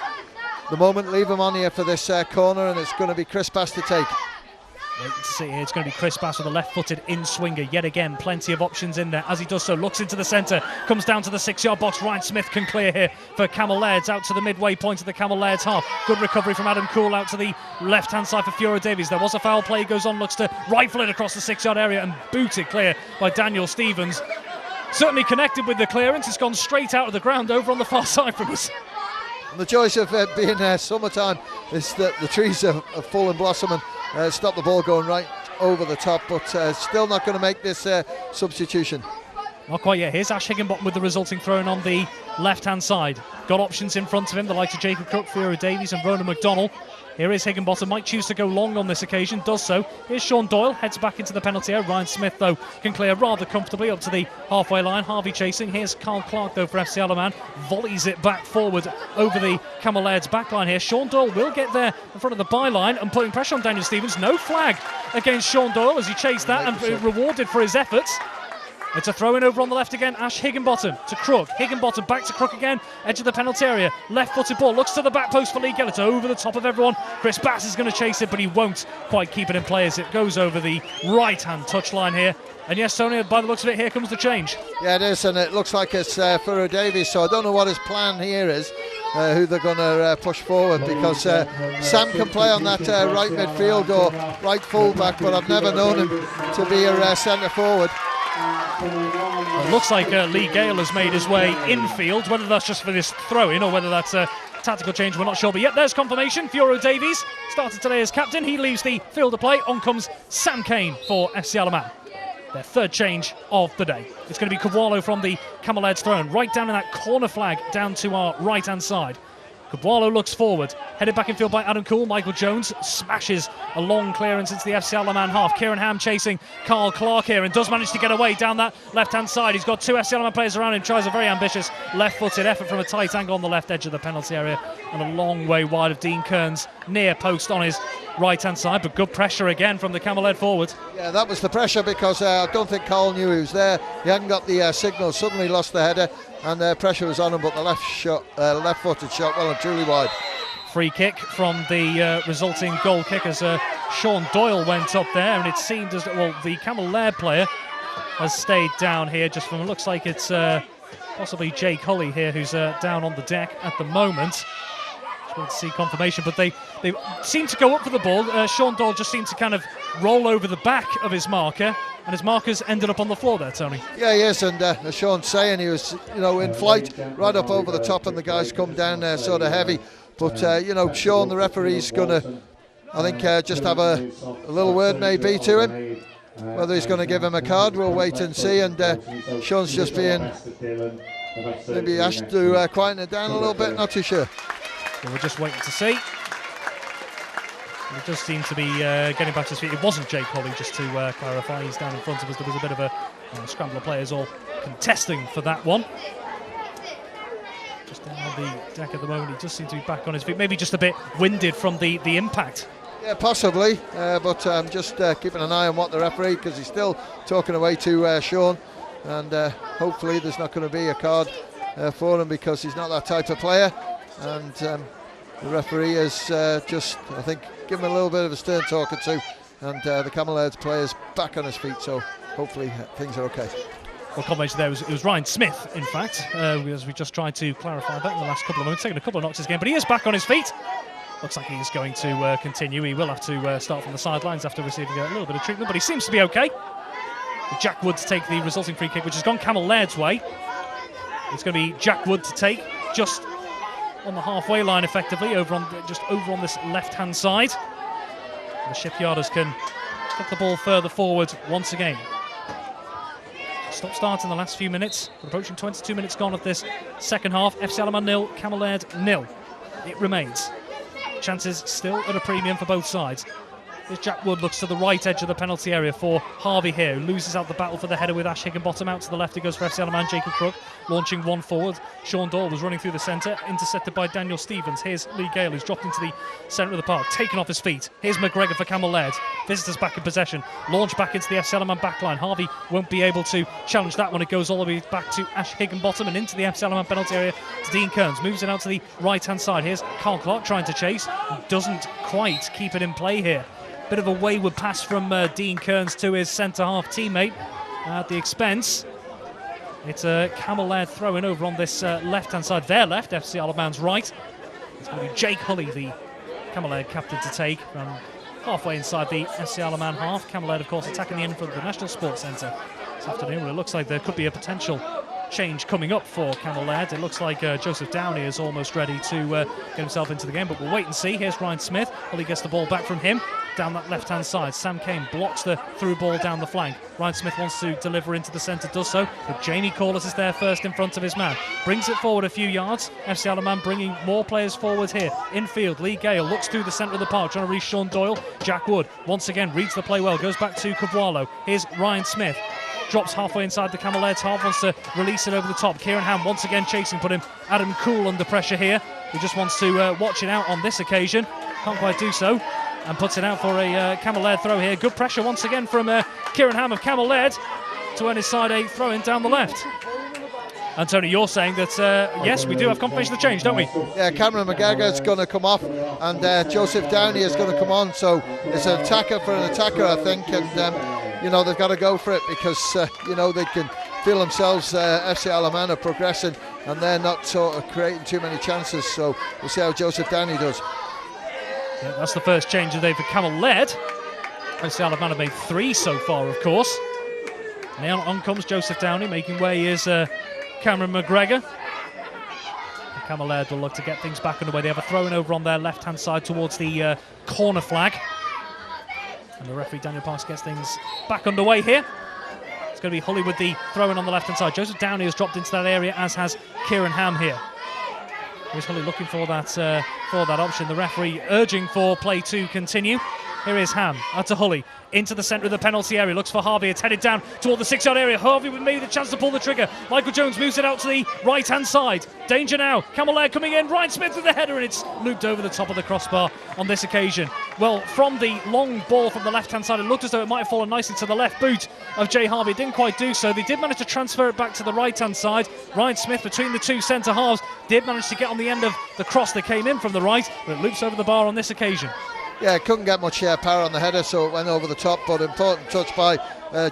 S2: the moment leave him on here for this corner, and it's going to be Chris Bass to take.
S1: Wait to see here, it's going to be Chris Bass with a left-footed in-swinger yet again. Plenty of options in there. As he does so, looks into the centre, comes down to the 6-yard box. Ryan Smith can clear here for Cammell Laird, out to the midway point of the Cammell Laird's half. Good recovery from Adam Cool out to the left-hand side for Fura Davies. There was a foul play, goes on, looks to rifle it across the 6-yard area and boot it clear by Daniel Stevens. Certainly connected with the clearance. It's gone straight out of the ground over on the far side from us.
S2: And the joys of being summertime is that the trees are full and blossoming. Stop the ball going right over the top, but still not going to make this substitution.
S1: Not quite yet. Here's Ash Higginbottom with the resulting throw-in on the left-hand side. Got options in front of him, the likes of Jacob Cook, Fura Davies and Ronan McDonnell. Here is Higginbottom, might choose to go long on this occasion, does so. Here's Sean Doyle, heads back into the penalty area. Ryan Smith, though, can clear rather comfortably up to the halfway line. Harvey chasing. Here's Carl Clark, though, for FC Alaman. Volleys it back forward over the Cammell Laird's backline here. Sean Doyle will get there in front of the byline and putting pressure on Daniel Stevens. No flag against Sean Doyle as he chased that and rewarded for his efforts. It's a throw-in over on the left again. Ash Higginbottom to Crook. Higginbottom back to Crook again. Edge of the penalty area. Left-footed ball. Looks to the back post for Lee Gale. It's over the top of everyone. Chris Bass is going to chase it, but he won't quite keep it in play as it goes over the right-hand touchline here. And yes, Tony, by the looks of it, here comes the change.
S2: Yeah, it is, and it looks like it's Fura Davies, so I don't know what his plan here is, who they're going to push forward, because Sam can play on that right midfield or right full-back, but I've never known him to be a centre-forward.
S1: It looks like Lee Gale has made his way infield, whether that's just for this throw-in or whether that's a tactical change, we're not sure. But yet there's confirmation. Fura Davies started today as captain. He leaves the field of play. On comes Sam Kane for FC Alaman. Their third change of the day. It's going to be Cabualo from the Cammell Laird's thrown, right down in that corner flag down to our right-hand side. Cabualo looks forward, headed back in field by Adam Cool. Michael Jones smashes a long clearance into the FC Alaman half. Kieran Ham chasing Carl Clark here and does manage to get away down that left-hand side. He's got two FC Alaman players around him, tries a very ambitious left-footed effort from a tight angle on the left edge of the penalty area and a long way wide of Dean Kearns near post on his right-hand side, but good pressure again from the Cammell Laird forward.
S2: Yeah, that was the pressure because I don't think Carl knew he was there. He hadn't got the signal, suddenly lost the header, and pressure was on him, but the left-footed shot well and truly wide.
S1: Free kick from the resulting goal kick as Sean Doyle went up there, and it seemed as well the Cammell Laird player has stayed down here. Just from it looks like it's possibly Jake Hully here who's down on the deck at the moment. To see confirmation, but they seem to go up for the ball. Sean Doyle just seemed to kind of roll over the back of his marker, and his markers ended up on the floor there, Tony.
S2: Yeah, he is, and as Sean's saying, he was, in flight right up over the top, and the guys come down there sort of heavy. But Sean, the referee's going to, I think, just have a little word maybe to him. Whether he's going to give him a card, we'll wait and see. And Sean's just being maybe asked to quieten it down a little bit. Not too sure.
S1: Well, we're just waiting to see. He does seem to be getting back to his feet. It wasn't Jake Holly, just to clarify. He's down in front of us. There was a bit of a scramble of players all contesting for that one. Just down on the deck at the moment. He does seem to be back on his feet. Maybe just a bit winded from the impact. Yeah,
S2: possibly. But I'm just keeping an eye on what the referee, because he's still talking away to Sean. And hopefully there's not going to be a card for him, because he's not that type of player. And the referee has just, I think, given him a little bit of a stern talking to, and the Cammell Laird's player's back on his feet, so hopefully things are okay.
S1: Well, confirmation there, it was Ryan Smith, in fact, as we just tried to clarify that in the last couple of moments, taking a couple of knocks this game, but he is back on his feet. Looks like he's going to continue. He will have to start from the sidelines after receiving a little bit of treatment, but he seems to be okay. Jack Wood to take the resulting free kick, which has gone Cammell Laird's way. It's going to be Jack Wood to take, just on the halfway line effectively, just over on this left-hand side. The Shipyarders can get the ball further forward once again. Stop-start in the last few minutes. We're approaching 22 minutes gone of this second half. FC Alaman 0, Cammell Laird 0. It remains. Chances still at a premium for both sides. As Jack Wood looks to the right edge of the penalty area for Harvey here, who loses out the battle for the header with Ash Higginbottom. Out to the left it goes for FC Alaman, Jacob Crook launching one forward. Sean Doyle was running through the centre, intercepted by Daniel Stevens. Here's Lee Gale, who's dropped into the centre of the park, taken off his feet. Here's McGregor for Cammell Laird. Visitors back in possession, launch back into the FC Alaman backline. Harvey won't be able to challenge that one. It goes all the way back to Ash Higginbottom and into the FC Alaman penalty area to Dean Kearns. Moves it out to the right hand side. Here's Carl Clark trying to chase, doesn't quite keep it in play here. Bit of a wayward pass from Dean Kearns to his centre-half teammate at the expense. It's a Cammell Laird throw-in over on this left-hand side. Their left, FC Alaman's right. It's going to be Jake Hulley, the Cammell Laird captain, to take from halfway inside the FC Alaman half. Cammell Laird, of course, attacking the end front of the National Sports Centre this afternoon, where it looks like there could be a potential change coming up for Cammell Laird. It looks like Joseph Downey is almost ready to get himself into the game, but we'll wait and see. Here's Ryan Smith. Hulley gets the ball back from him down that left-hand side. Sam Kane blocks the through ball down the flank. Ryan Smith wants to deliver into the centre, does so, but Jamie Corliss is there first in front of his man. Brings it forward a few yards. FC Alaman bringing more players forward here. Infield, Lee Gale looks through the centre of the park, trying to reach Sean Doyle. Jack Wood, once again, reads the play well, goes back to Cavualo. Here's Ryan Smith. Drops halfway inside the Cammell Laird's half, wants to release it over the top. Kieran Ham once again chasing, put him Adam Cool under pressure here. He just wants to watch it out on this occasion. Can't quite do so. And puts it out for a Cammell Laird throw here. Good pressure once again from Kieran Ham of Cammell Laird to earn his side a throw in down the left. And Tony, you're saying that, yes, we do have confirmation of the change, don't we?
S2: Yeah, Cameron McGregor is going to come off and Joseph Downey is going to come on. So it's an attacker for an attacker, I think. And, you know, they've got to go for it because, you know, they can feel themselves, FC Alaman are progressing and they're not sort of creating too many chances. So we'll see how Joseph Downey does.
S1: Yeah, that's the first change of the day for Cammell Laird. FC Alaman have made 3 so far, of course. Now on comes Joseph Downey, making way is Cameron McGregor. And Cammell Laird will look to get things back underway. They have a throw-in over on their left-hand side towards the corner flag. And the referee, Daniel Parks, gets things back underway here. It's going to be Hulley with the throw-in on the left-hand side. Joseph Downey has dropped into that area, as has Kieran Ham here. Here's Hulley looking for that option. The referee urging for play to continue. Here is Ham, out to Hulley, into the centre of the penalty area, looks for Harvey, it's headed down toward the 6-yard area. Harvey with maybe the chance to pull the trigger. Michael Jones moves it out to the right-hand side. Danger now, Cammell Laird coming in, Ryan Smith with the header, and it's looped over the top of the crossbar on this occasion. Well, from the long ball from the left-hand side, it looked as though it might have fallen nicely to the left boot of Jay Harvey. It didn't quite do so. They did manage to transfer it back to the right-hand side. Ryan Smith, between the two centre halves, did manage to get on the end of the cross that came in from the right, but it loops over the bar on this occasion.
S2: Yeah, couldn't get much power on the header, so it went over the top, but important touch by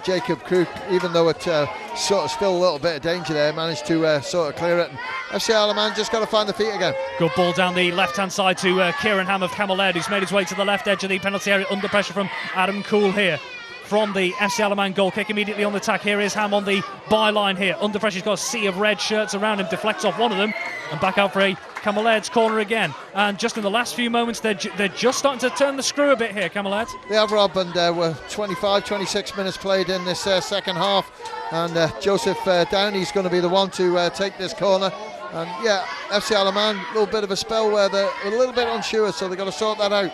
S2: Jacob Crook, even though it sort of still a little bit of danger there, managed to sort of clear it. And FC Alaman just got to find the feet again.
S1: Good ball down the left-hand side to Kieran Ham of Cammell Laird, who's made his way to the left edge of the penalty area, under pressure from Adam Cool here. From the FC Alaman goal kick, immediately on the attack. Here is Ham on the byline here. Under pressure, he's got a sea of red shirts around him, deflects off one of them, and back out for a Cammell Laird's corner again. And just in the last few moments, they're just starting to turn the screw a bit here, Cammell Laird.
S2: They have, Rob, and we're 25, 26 minutes played in this second half. And Joseph Downey's going to be the one to take this corner. And yeah, FC Alaman, a little bit of a spell where they're a little bit unsure, so they've got to sort that out.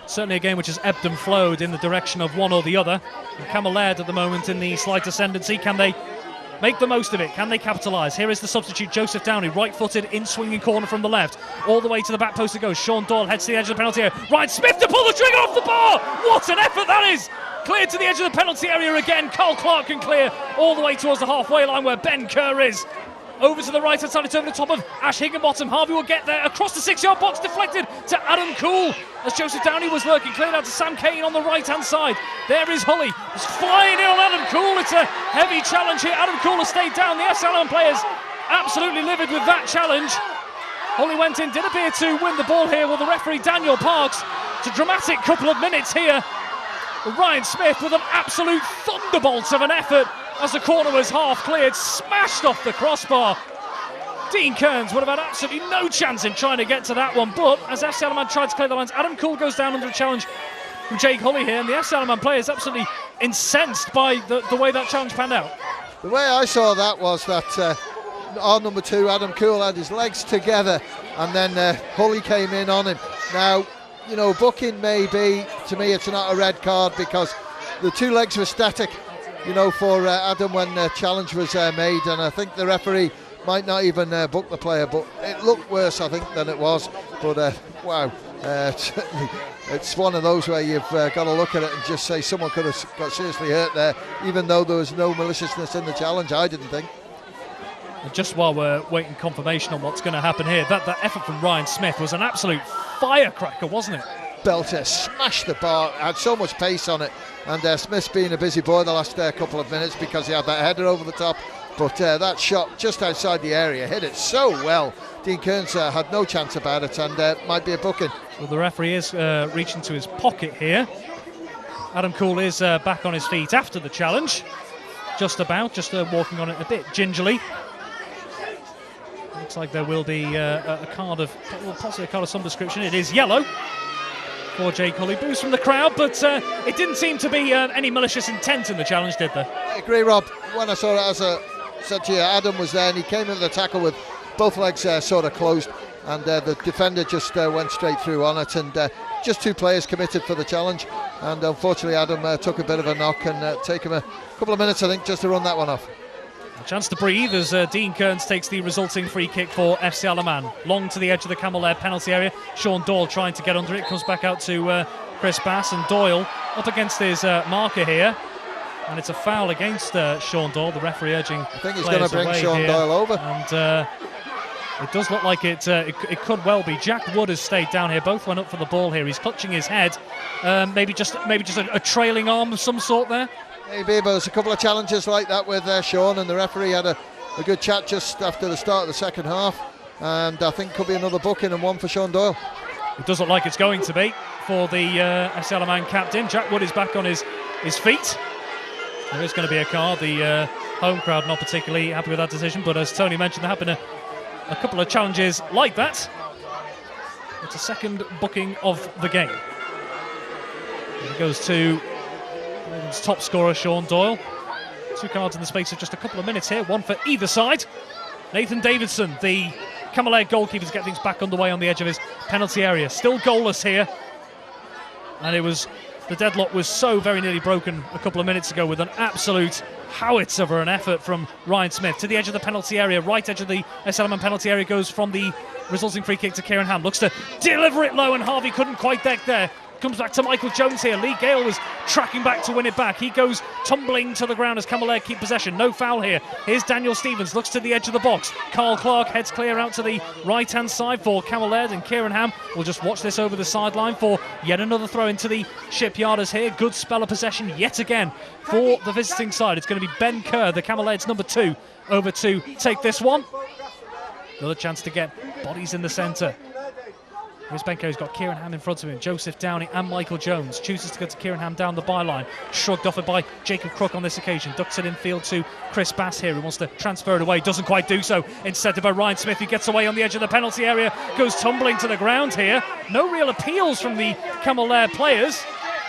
S1: Certainly a game which has ebbed and flowed in the direction of one or the other. And Cammell Laird at the moment in the slight ascendancy. Can they make the most of it? Can they capitalise? Here is the substitute, Joseph Downey, right-footed in swinging corner from the left. All the way to the back post it goes. Sean Doyle heads to the edge of the penalty area. Ryan Smith to pull the trigger off the bar! What an effort that is! Cleared to the edge of the penalty area again. Carl Clark can clear all the way towards the halfway line where Ben Kerr is. Over to the right-hand side, it's over the top of Ash Higginbottom. Harvey will get there, across the 6-yard box, deflected to Adam Cool as Joseph Downey was lurking, cleared out to Sam Kane on the right-hand side. There is Hulley, it's flying in on Adam Cool. It's a heavy challenge here. Adam Cool has stayed down. The FC Alaman players absolutely livid with that challenge. Hulley went in, did appear to win the ball here with the referee Daniel Parks. It's a dramatic couple of minutes here. Ryan Smith with an absolute thunderbolt of an effort as the corner was half cleared, smashed off the crossbar. Dean Kearns would have had absolutely no chance in trying to get to that one, but as FC Alaman tried to clear the lines, Adam Cool goes down under a challenge from Jake Hulley here, and the FC Alaman players absolutely incensed by the way that challenge panned out.
S2: The way I saw that was that our number 2, Adam Cool, had his legs together, and then Hulley came in on him. Now, you know, booking may be to me it's not a red card because the two legs were static, you know, for Adam when the challenge was made, and I think the referee might not even book the player, but it looked worse, I think, than it was. But wow, certainly it's one of those where you've got to look at it and just say someone could have got seriously hurt there, even though there was no maliciousness in the challenge, I didn't think.
S1: And just while we're waiting confirmation on what's going to happen here, that effort from Ryan Smith was an absolute firecracker, wasn't it?
S2: Belter, smashed the bar, had so much pace on it, and Smith's been a busy boy the last couple of minutes because he had that header over the top. But that shot just outside the area hit it so well. Dean Kearns had no chance about it, and might be a booking.
S1: Well, the referee is reaching to his pocket here. Adam Cool is back on his feet after the challenge. Just walking on it a bit gingerly. Looks like there will be a card of, possibly a card of some description. It is yellow for Jake Hulley. Boos from the crowd, but it didn't seem to be any malicious intent in the challenge, did there?
S2: I agree, Rob. When I saw it, as I said to you, Adam was there and he came into the tackle with both legs sort of closed, and the defender just went straight through on it, and just two players committed for the challenge, and unfortunately Adam took a bit of a knock, and take him a couple of minutes, I think, just to run that one off.
S1: A chance to breathe as Dean Kearns takes the resulting free kick for FC Alaman. Long to the edge of the Cammell Laird penalty area. Sean Doyle trying to get under it. Comes back out to Chris Bass, and Doyle up against his marker here. And it's a foul against Sean Doyle. The referee urging
S2: I think he's going to bring Sean Doyle over.
S1: And it does look like it could well be. Jack Wood has stayed down here. Both went up for the ball here. He's clutching his head. Maybe just a trailing arm of some sort there.
S2: Maybe, but there's a couple of challenges like that with Sean, and the referee had a good chat just after the start of the second half, and I think could be another booking and one for Sean Doyle.
S1: It does look like it's going to be for the FC Alaman captain. Jack Wood is back on his feet. There is going to be a card. The home crowd not particularly happy with that decision, but as Tony mentioned, there have been a couple of challenges like that. It's a second booking of the game. And it goes to Wigan's top scorer, Sean Doyle. Two cards in the space of just a couple of minutes here, one for either side. Nathan Davidson, the Cammell Laird goalkeeper, to get things back underway on the edge of his penalty area. Still goalless here. And the deadlock was so very nearly broken a couple of minutes ago with an absolute howitzer of an effort from Ryan Smith. To the edge of the penalty area, right edge of the Alaman penalty area, goes from the resulting free kick to Kieran Ham. Looks to deliver it low, and Harvey couldn't quite get there. Comes back to Michael Jones here. Lee Gale was tracking back to win it back. He goes tumbling to the ground as Cammell Laird keep possession. No foul here. Here's Daniel Stevens. Looks to the edge of the box. Carl Clark heads clear out to the right-hand side for Cammell Laird, and Kieran Ham will just watch this over the sideline for yet another throw into the Shipyarders here. Good spell of possession yet again for the visiting side. It's going to be Ben Kerr, the Cammell Laird's number 2, over to take this one. Another chance to get bodies in the centre. Here's Benko, who's got Kieran Ham in front of him. Joseph Downey and Michael Jones. Chooses to go to Kieran Ham down the byline. Shrugged off it by Jacob Crook on this occasion. Ducks it in field to Chris Bass here, who wants to transfer it away. Doesn't quite do so. Instead by Ryan Smith, who gets away on the edge of the penalty area. Goes tumbling to the ground here. No real appeals from the Cammell Laird players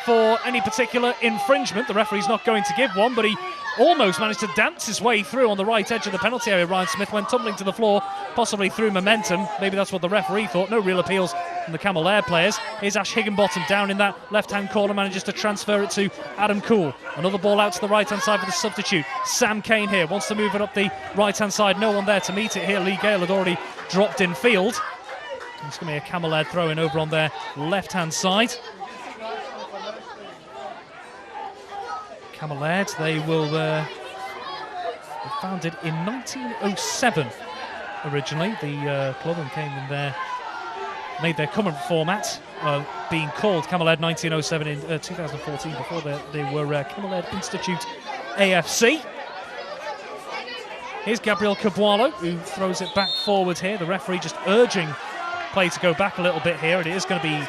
S1: for any particular infringement. The referee's not going to give one, but he almost managed to dance his way through on the right edge of the penalty area. Ryan Smith went tumbling to the floor, possibly through momentum. Maybe that's what the referee thought. No real appeals from the Cammell Laird players. Here's Ash Higginbottom down in that left-hand corner, manages to transfer it to Adam Cool. Another ball out to the right-hand side for the substitute. Sam Kane here wants to move it up the right-hand side. No one there to meet it here. Lee Gale had already dropped in field. It's going to be a Cammell Laird throw-in over on their left-hand side. Cammell Laird, they were founded in 1907 originally. The club and came in there, made their current format, being called Cammell Laird 1907 in 2014. Before they were Cammell Laird Institute AFC. Here's Gabriel Cabualo, who throws it back forward here. The referee just urging play to go back a little bit here. It is going to be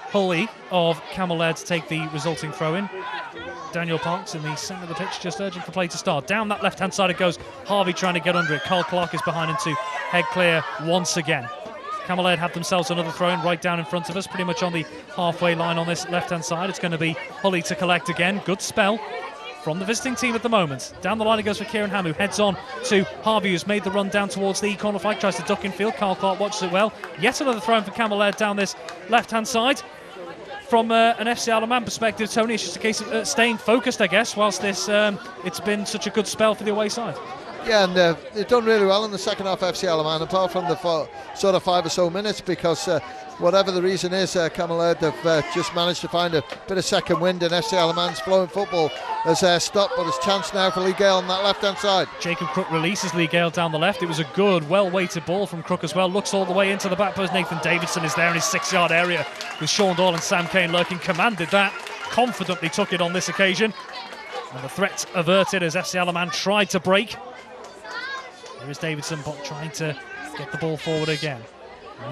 S1: Hulley of Cammell Laird to take the resulting throw-in. Daniel Parks in the centre of the pitch, just urging for play to start. Down that left-hand side it goes. Harvey trying to get under it. Carl Clark is behind him to head clear once again. Cammell Laird have themselves another throw-in right down in front of us, pretty much on the halfway line on this left-hand side. It's going to be Hulley to collect again. Good spell from the visiting team at the moment. Down the line it goes for Kieran Ham, who heads on to Harvey, who's made the run down towards the corner flag, tries to duck in field. Carl Clark watches it well. Yet another throw-in for Cammell Laird down this left-hand side. from an FC Isle of Man perspective, Tony, it's just a case of staying focused, I guess, whilst this it's been such a good spell for the away side.
S2: Yeah, and they've done really well in the second half, FC Isle of Man, apart from the sort of 5 or so minutes, because whatever the reason is, Cammell Laird have just managed to find a bit of second wind, and FC Isle of Man's flowing football has stopped, but it's chance now for Lee Gale on that left-hand side.
S1: Jacob Crook releases Lee Gale down the left. It was a good, well-weighted ball from Crook as well. Looks all the way into the back post. Nathan Davidson is there in his 6-yard area with Sean Doyle and Sam Kane lurking. Commanded that, confidently took it on this occasion. And the threat averted as FC Isle of Man tried to break. Here is Davidson trying to get the ball forward again.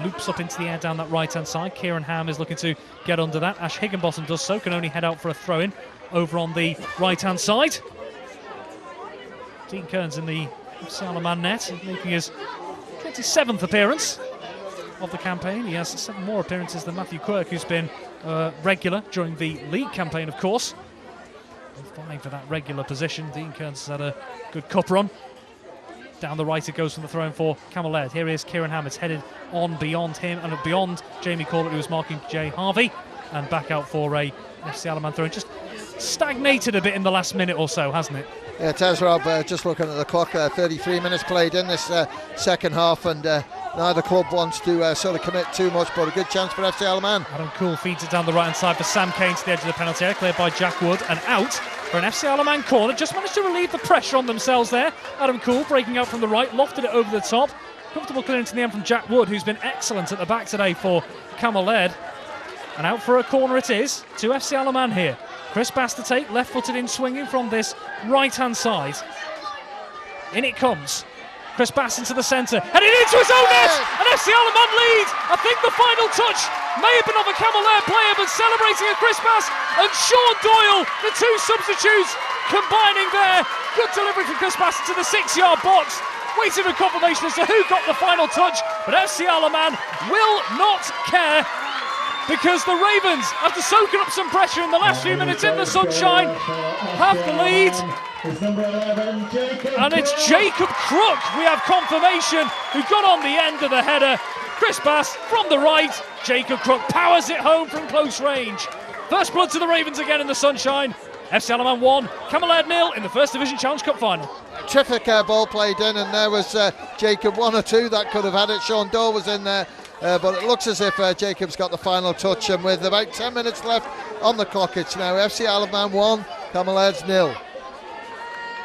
S1: Loops up into the air down that right-hand side. Kieran Ham is looking to get under that. Ash Higginbottom does so, can only head out for a throw-in over on the right-hand side. Dean Kearns in the FC Isle of Man net, making his 27th appearance of the campaign. He has 7 more appearances than Matthew Quirk, who's been regular during the league campaign, of course. Vying for that regular position. Dean Kearns has had a good cup run. Down the right it goes from the throw-in for Cammell Laird. Here is Kieran Ham. It's headed on beyond him and beyond Jamie Corlett, who was marking Jay Harvey, and back out for a FC Isle of Man throw-in. Just stagnated a bit in the last minute or so, hasn't it?
S2: Yeah, it has, Rob. Just looking at the clock, 33 minutes played in this second half, and neither club wants to sort of commit too much, but a good chance for FC Isle of Man.
S1: Adam Cool feeds it down the right-hand side for Sam Kane to the edge of the penalty area, cleared by Jack Wood, and out for an FC Isle of Man corner. Just managed to relieve the pressure on themselves there. Adam Cool breaking out from the right, lofted it over the top. Comfortable clearance in the end from Jack Wood, who's been excellent at the back today for Cammell Laird. And out for a corner it is to FC Isle of Man here. Chris Bass to take, left-footed in swinging from this right-hand side. In it comes. Chris Bass into the centre, heading into his own net, and FC Isle of Man lead. I think the final touch may have been of a Cammell Laird player, but celebrating at Chris Bass and Sean Doyle, the 2 substitutes, combining there. Good delivery from Chris Bass into the 6-yard box. Waiting for confirmation as to who got the final touch, but FC Isle of Man will not care, because the Ravens, after soaking up some pressure in the last few minutes in the sunshine, have the lead. And it's Jacob Crook, we have confirmation, who got on the end of the header. Chris Bass from the right. Jacob Crook powers it home from close range. First blood to the Ravens again in the sunshine. FC Isle of Man 1, Cammell Laird 0 in the First Division Challenge Cup final.
S2: Terrific ball played in, and there was Jacob 1 or 2 that could have had it. Sean Doyle was in there. But it looks as if Jacob's got the final touch, and with about 10 minutes left on the clock, it's now FC Isle of Man 1, Cammell Laird's 0.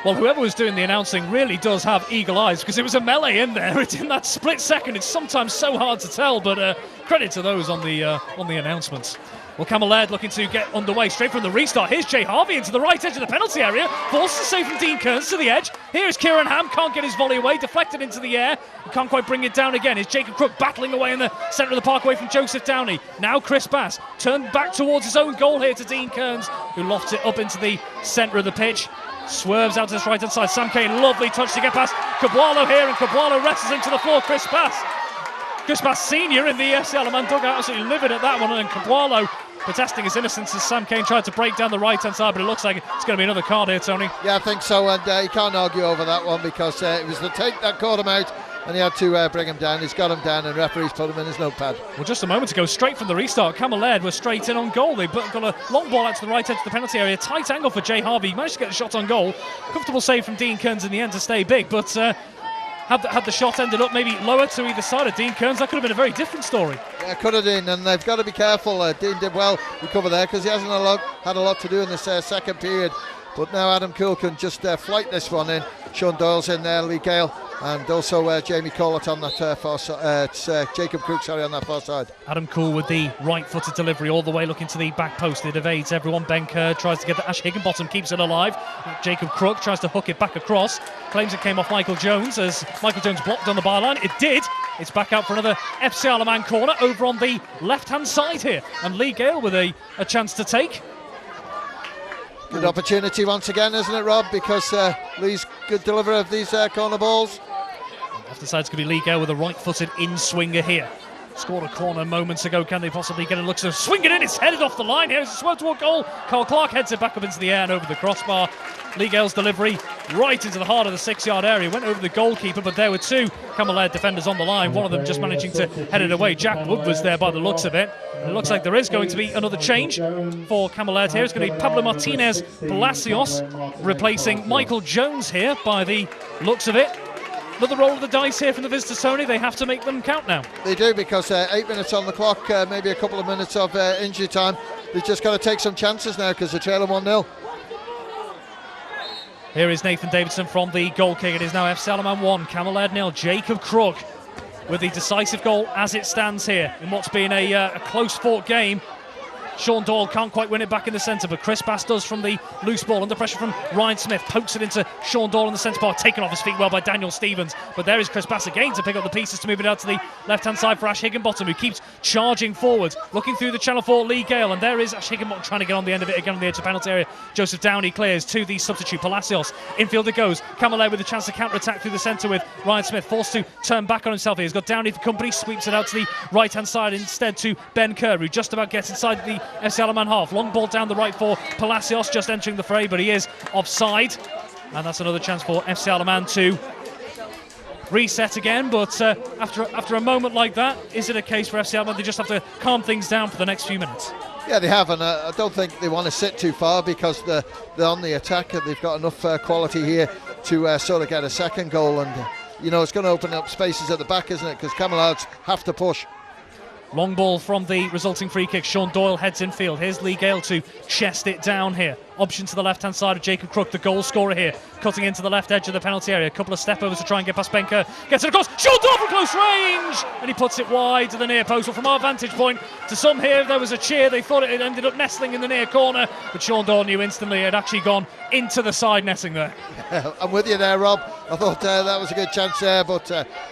S1: Well, whoever was doing the announcing really does have eagle eyes, because it was a melee in there. It's in that split second. It's sometimes so hard to tell, but credit to those on the announcements. Well, Cammell Laird looking to get underway straight from the restart. Here's Jay Harvey into the right edge of the penalty area. Forces a save from Dean Kearns to the edge. Here's Kieran Ham. Can't get his volley away. Deflected into the air. Can't quite bring it down again. Here's Jacob Crook battling away in the centre of the park away from Joseph Downey. Now Chris Bass turned back towards his own goal here to Dean Kearns, who lofts it up into the centre of the pitch. Swerves out to his right-hand side. Sam Kane, lovely touch to get past Cabwalo here, and Cabwalo wrestles him to the floor. Chris Bass Senior in the FC Isle of Man dugout, absolutely livid at that one, and Cabwalo protesting his innocence as Sam Kane tried to break down the right-hand side, but it looks like it's going to be another card here, Tony.
S2: Yeah, I think so, and you can't argue over that one, because it was the take that caught him out, and he had to bring him down. He's got him down, and referee's put him in his notepad. Well,
S1: just a moment ago, straight from the restart, Cammell Laird was straight in on goal. They got a long ball out to the right edge of the penalty area, tight angle for Jay Harvey. He managed to get the shot on goal. Comfortable save from Dean Kearns in the end to stay big, but had the shot ended up maybe lower to either side of Dean Kearns, that could have been a very different story.
S2: Yeah, could have been, and they've got to be careful. Dean did well recover there, because he hasn't had a lot to do in this second period. But now Adam Cool can just flight this one in. Sean Doyle's in there, Lee Gale, and also Jamie Collett on that far side. It's Jacob Crook, on that far side.
S1: Adam Cool with the right-footed delivery all the way looking to the back post. It evades everyone. Ben Kerr tries to get the Ash Higginbottom, keeps it alive. Jacob Crook tries to hook it back across. Claims it came off Michael Jones as Michael Jones blocked on the byline. It did. It's back out for another FC Isle of Man corner over on the left-hand side here. And Lee Gale with a chance to take.
S2: Good opportunity once again, isn't it, Rob? Because Lee's good delivery of these corner balls.
S1: Left the side's going to be Lee Gale with a right-footed in-swinger here. Scored a corner moments ago. Can they possibly get a look? So swing it in. It's headed off the line. Here's a swerve toward goal. Carl Clark heads it back up into the air and over the crossbar. Lee Gale's delivery right into the heart of the 6-yard area. Went over the goalkeeper, but there were two Cammell Laird defenders on the line. One of them just managing to head it away. Jack Wood was there by the looks of it. And it looks like there is going to be another change for Cammell Laird here. It's going to be Pablo Martinez Palacios replacing Michael Jones here by the looks of it. Another roll of the dice here from the visitors, Tony. They have to make them count now.
S2: They do, because 8 minutes on the clock, maybe a couple of minutes of injury time. They've just got to take some chances now because they're trailing 1-0.
S1: Here is Nathan Davidson from the goal kick. It is now FC Alaman 1, Cammell Laird 0. Jacob Krug with the decisive goal as it stands here in what's been a close-fought game. Sean Doyle can't quite win it back in the centre, but Chris Bass does from the loose ball. Under pressure from Ryan Smith, pokes it into Sean Doyle in the centre part, taken off his feet well by Daniel Stevens. But there is Chris Bass again to pick up the pieces to move it out to the left-hand side for Ash Higginbottom, who keeps charging forward, looking through the channel for Lee Gale. And there is Ash Higginbottom trying to get on the end of it again on the edge of the penalty area. Joseph Downey clears to the substitute Palacios. Infield it goes. Cammell Laird with a chance to counter-attack through the centre with Ryan Smith, forced to turn back on himself here. He's got Downey for company, sweeps it out to the right-hand side instead to Ben Kerr, who just about gets inside the FC Alaman half. Long ball down the right for Palacios, just entering the fray, but he is offside. And that's another chance for FC Alaman to reset again. But after a moment like that, is it a case for FC Alaman they just have to calm things down for the next few minutes?
S2: Yeah, they have, and I don't think they want to sit too far because they're on the attack and they've got enough quality here to sort of get a second goal. And, you know, it's going to open up spaces at the back, isn't it? Because Camellards have to push.
S1: Long ball from the resulting free kick. Sean Doyle heads in field. Here's Lee Gale to chest it down here. Option to the left-hand side of Jacob Crook, the goal scorer here, cutting into the left edge of the penalty area. A couple of step-overs to try and get past Ben Kerr. Gets it across. Sean Doyle from close range! And he puts it wide to the near post. Well, from our vantage point, to some here, there was a cheer. They thought it ended up nestling in the near corner. But Sean Doyle knew instantly it had actually gone into the side netting there.
S2: I'm with you there, Rob. I thought that was a good chance there. But,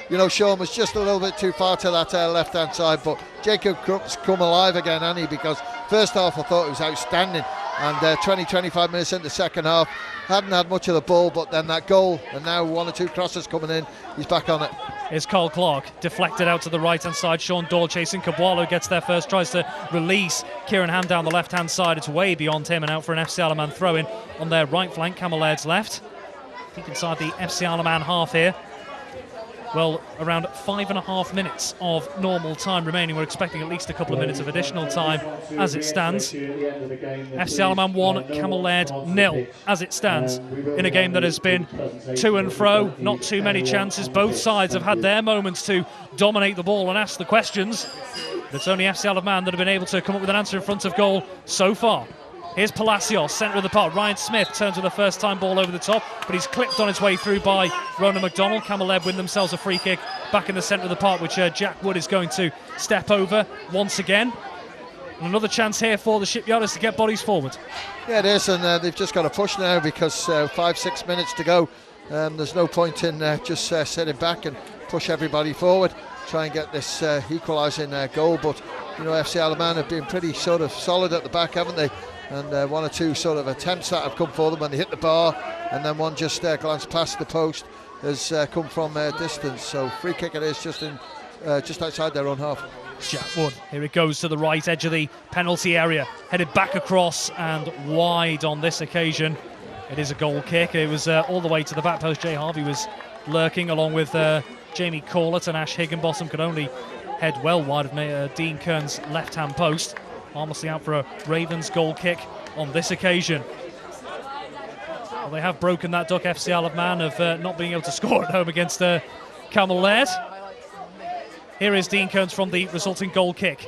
S2: you know, Sean was just a little bit too far to that left-hand side. But Jacob Crook's come alive again, hasn't he? Because first half I thought he was outstanding. And 20-25 minutes into the second half, hadn't had much of the ball, but then that goal, and now one or two crosses coming in, he's back on it.
S1: Here's Carl Clark, deflected out to the right-hand side. Sean Doyle chasing. Cabwalo gets there first, tries to release Kieran Ham down the left-hand side. It's way beyond him and out for an FC Alaman throw-in on their right flank. Cammell Laird's left. Deep inside the FC Alaman half here. Well, around 5.5 minutes of normal time remaining. We're expecting at least a couple of minutes of additional time as it stands. FC Alaman 1, Cammell Laird 0 as it stands in a game that has been to and fro, not too many chances. Both sides have had their moments to dominate the ball and ask the questions. But it's only FC Alaman that have been able to come up with an answer in front of goal so far. Here's Palacios, centre of the park. Ryan Smith turns with a first-time ball over the top, but he's clipped on his way through by Ronan McDonald. Cammell Laird win themselves a free kick back in the centre of the park, which Jack Wood is going to step over once again. And another chance here for the Shipyarders to get bodies forward. Yeah,
S2: it is, and they've just got to push now because 5-6 minutes to go. There's no point in just sitting back and push everybody forward, try and get this equalising goal. But, you know, FC Alaman have been pretty sort of solid at the back, haven't they? And one or two sort of attempts that have come for them when they hit the bar, and then one just glanced past the post has come from distance. So free kick it is just outside their own half.
S1: Jack Wood, here it goes to the right edge of the penalty area, headed back across and wide on this occasion. It is a goal kick. It was all the way to the back post. Jay Harvey was lurking along with Jamie Corlett, and Ash Higginbottom could only head well wide of Dean Kern's left-hand post. Harmlessly out for a Ravens goal kick on this occasion. Well, they have broken that duck, FC Alaman, of not being able to score at home against Cammell Laird. Here is Dean Kearns from the resulting goal kick.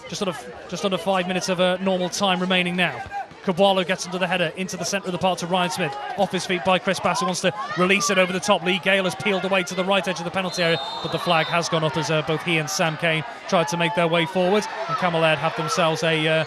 S1: Just under 5 minutes of normal time remaining now. Cabwalo gets into the header, into the centre of the park to Ryan Smith. Off his feet by Chris Bass, who wants to release it over the top. Lee Gale has peeled away to the right edge of the penalty area, but the flag has gone up as both he and Sam Kane tried to make their way forward. And Cammell Laird have themselves a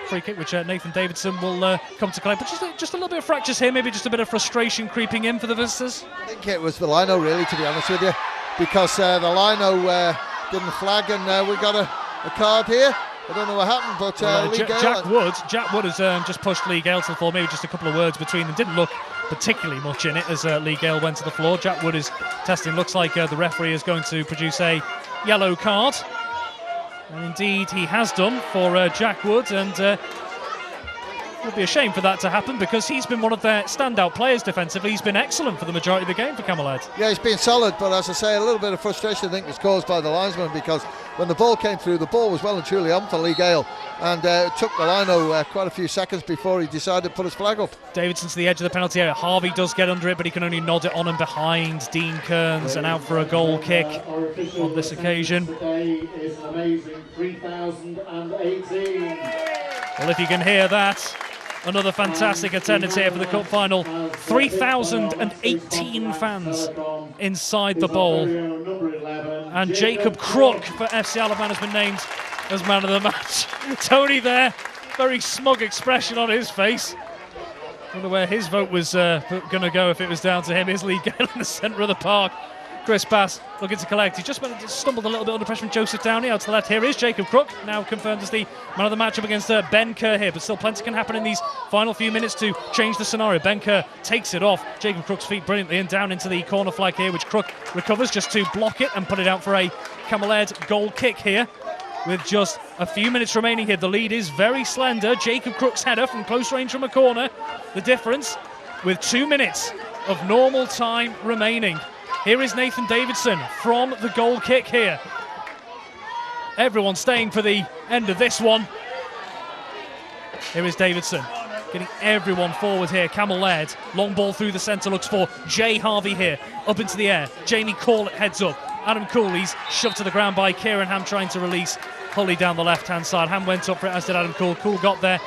S1: free kick, which Nathan Davidson will come to collect. But just a little bit of fractures here, maybe just a bit of frustration creeping in for the visitors.
S2: I think it was the lino, really, to be honest with you, because the lino didn't flag, and we got a card here. I don't know what happened, but Lee Gale...
S1: Jack Wood has just pushed Lee Gale to the floor. Maybe just a couple of words between them. Didn't look particularly much in it as Lee Gale went to the floor. Jack Wood is testing. Looks like the referee is going to produce a yellow card. And indeed he has done for Jack Wood. And It would be a shame for that to happen because he's been one of their standout players defensively. He's been excellent for the majority of the game for Cammell Laird.
S2: Yeah, he's been solid, but as I say, a little bit of frustration I think was caused by the linesman, because when the ball came through, the ball was well and truly on for Lee Gale, and it took the lino quite a few seconds before he decided to put his flag up.
S1: Davidson to the edge of the penalty area. Harvey does get under it, but he can only nod it on and behind Dean Kearns, and out for a goal kick on this occasion.
S3: Today is an amazing 3,018.
S1: Well, if you can hear that, another fantastic attendance here for the cup final. 3,018 fans inside the bowl. And Jacob Crook for FC Alaban has been named as man of the match. Tony there, very smug expression on his face. Wonder where his vote was going to go if it was down to him. Here's Lee Gale in the centre of the park. Chris Bass looking to collect. He just stumbled a little bit under pressure from Joseph Downey. Out to the left here is Jacob Crook, now confirmed as the man of the match up against Ben Kerr here. But still plenty can happen in these final few minutes to change the scenario. Ben Kerr takes it off Jacob Crook's feet brilliantly and down into the corner flag here, which Crook recovers just to block it and put it out for a Cammell Laird goal kick here. With just a few minutes remaining here, the lead is very slender. Jacob Crook's header from close range from a corner. The difference with 2 minutes of normal time remaining. Here is Nathan Davidson from the goal kick here. Everyone staying for the end of this one. Here is Davidson, getting everyone forward here. Cammell Laird, long ball through the centre, looks for Jay Harvey here. Up into the air, Jamie Corlett heads up. Adam Cooley's shoved to the ground by Kieran Ham, trying to release Hully down the left-hand side. Ham went up for it, as did Adam Cool. Cool got there,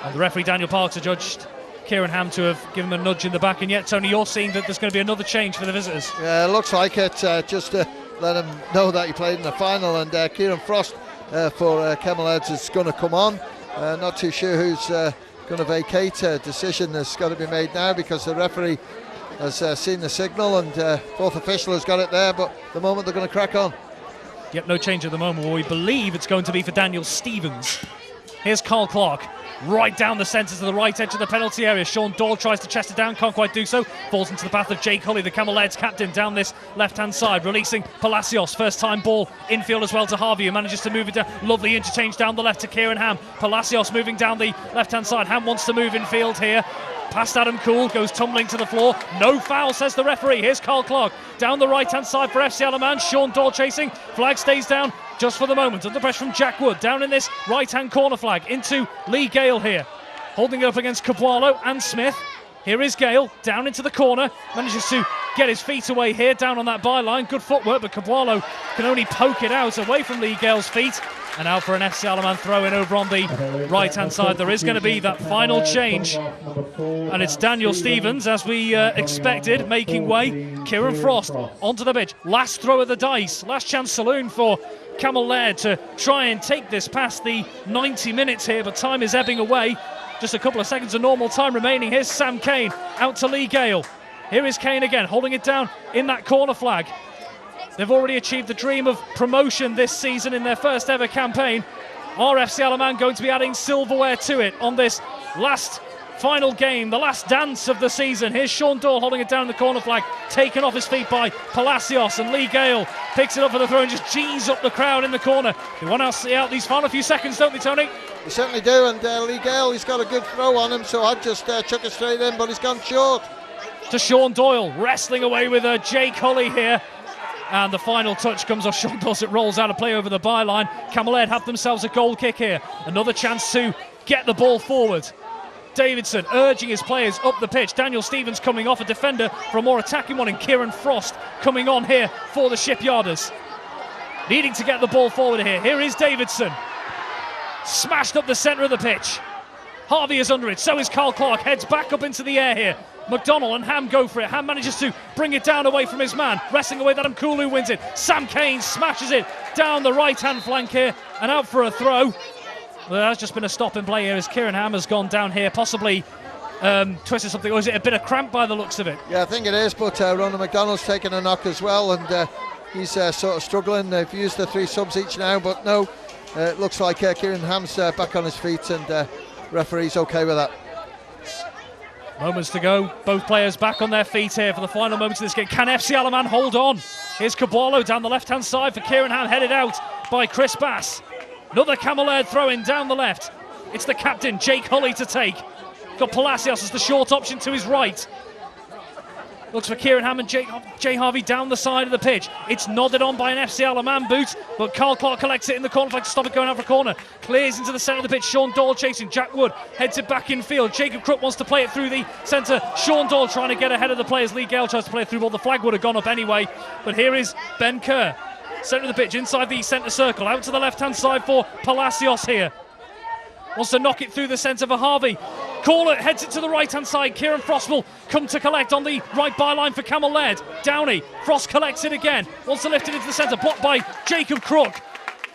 S1: and the referee Daniel Parks adjudged Kieran Ham to have given him a nudge in the back. And yet, Tony, you're seeing that there's going to be another change for the visitors.
S2: Yeah, it looks like it, just to let him know that he played in the final, and Kieran Frost for Cammell Laird is going to come on. Not too sure who's going to vacate. A decision has got to be made now because the referee has seen the signal, and fourth official has got it there, but the moment they're going to crack on.
S1: Yep, no change at the moment. Well, we believe it's going to be for Daniel Stevens. Here's Carl Clark, right down the centre to the right edge of the penalty area. Sean Doyle tries to chest it down, can't quite do so. Falls into the path of Jake Hully, the Cammell Laird's captain, down this left-hand side, releasing Palacios. First-time ball infield as well to Harvey, who manages to move it down. Lovely interchange down the left to Kieran Ham. Palacios moving down the left-hand side. Ham wants to move infield here. Past Adam Cool, goes tumbling to the floor. No foul, says the referee. Here's Carl Clark down the right-hand side for FC Alaman. Sean Doyle chasing. Flag stays down just for the moment. Under pressure from Jack Wood. Down in this right-hand corner flag into Lee Gale here. Holding it up against Cabualo and Smith. Here is Gale, down into the corner. Manages to get his feet away here, down on that byline. Good footwork, but Cabualo can only poke it out away from Lee Gale's feet. And out for an FC Alaman throw-in over on the right-hand side. There is going to be that final change. And it's Daniel Stevens, as we expected, making way. Kieran Frost onto the pitch. Last throw of the dice. Last chance saloon for Cammell Laird to try and take this past the 90 minutes here. But time is ebbing away. Just a couple of seconds of normal time remaining. Here's Sam Kane out to Lee Gale. Here is Kane again, holding it down in that corner flag. They've already achieved the dream of promotion this season in their first ever campaign. Are FC Alaman going to be adding silverware to it on this last final game, the last dance of the season? Here's Sean Doyle holding it down in the corner flag, taken off his feet by Palacios, and Lee Gale picks it up for the throw and just G's up the crowd in the corner. They want to see out these final few seconds, don't they, Tony?
S2: They certainly do, and Lee Gale, he's got a good throw on him, so I'd just chuck it straight in, but he's gone short.
S1: To Sean Doyle, wrestling away with Jake Hully here. And the final touch comes off Sean Doyle. It rolls out of play over the byline. Cammell Laird have themselves a goal kick here. Another chance to get the ball forward. Davidson urging his players up the pitch. Daniel Stevens coming off a defender for a more attacking one, and Kieran Frost coming on here for the Shipyarders. Needing to get the ball forward here. Here is Davidson. Smashed up the centre of the pitch. Harvey is under it, so is Carl Clark. Heads back up into the air here. McDonnell and Ham go for it. Ham manages to bring it down away from his man. Wrestling away, that Mkulu wins it. Sam Kane smashes it down the right-hand flank here and out for a throw. There has just been a stop in play here as Kieran Ham has gone down here, possibly twisted something, or is it a bit of cramp by the looks of it?
S2: Yeah, I think it is, but Ronald McDonnell's taken a knock as well, and he's sort of struggling. They've used the 3 subs each now, but no, it looks like Kieran Ham's back on his feet, and referee's okay with that.
S1: Moments to go. Both players back on their feet here for the final moments of this game. Can FC Alaman hold on? Here's Cabualo down the left-hand side for Kieran Ham, headed out by Chris Bass. Another Cammell Laird throw-in down the left. It's the captain, Jake Hulley, to take. Got Palacios as the short option to his right. Looks for Kieran Hammond, Jay Harvey down the side of the pitch. It's nodded on by an FC Alaman boot, but Carl Clark collects it in the corner flag to stop it going out for a corner. Clears into the centre of the pitch. Sean Doyle chasing. Jack Wood heads it back in field. Jacob Crook wants to play it through the centre. Sean Doyle trying to get ahead of the players. Lee Gale tries to play it through ball. The flag would have gone up anyway. But here is Ben Kerr. Centre of the pitch, inside the centre circle. Out to the left-hand side for Palacios here. Wants to knock it through the centre for Harvey. Caller heads it to the right-hand side. Kieran Frost will come to collect on the right byline for Cammell Laird. Downey. Frost collects it again. Wants to lift it into the centre. Blocked by Jacob Crook.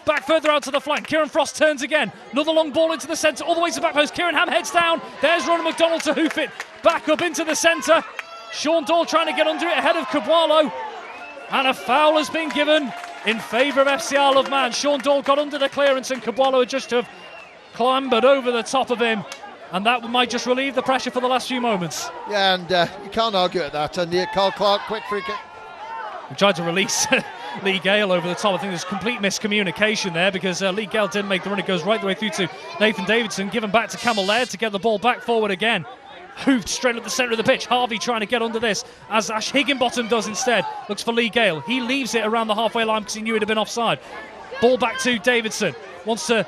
S1: Back further out to the flank. Kieran Frost turns again. Another long ball into the centre. All the way to the back post. Kieran Ham heads down. There's Ronan McDonald to hoof it. Back up into the centre. Sean Doyle trying to get under it ahead of Cabwalo. And a foul has been given in favour of FC Isle of Man. Sean Doyle got under the clearance and Cabwalo had just have clambered over the top of him, and that might just relieve the pressure for the last few moments.
S2: Yeah, and you can't argue at that. And Carl Clark, quick free kick.
S1: He tried to release Lee Gale over the top. I think there's complete miscommunication there, because Lee Gale didn't make the run. It goes right the way through to Nathan Davidson, given back to Cammell Laird to get the ball back forward again. Hoofed straight up the centre of the pitch. Harvey trying to get under this, as Ash Higginbottom does instead. Looks for Lee Gale. He leaves it around the halfway line because he knew it had been offside. Ball back to Davidson. Wants to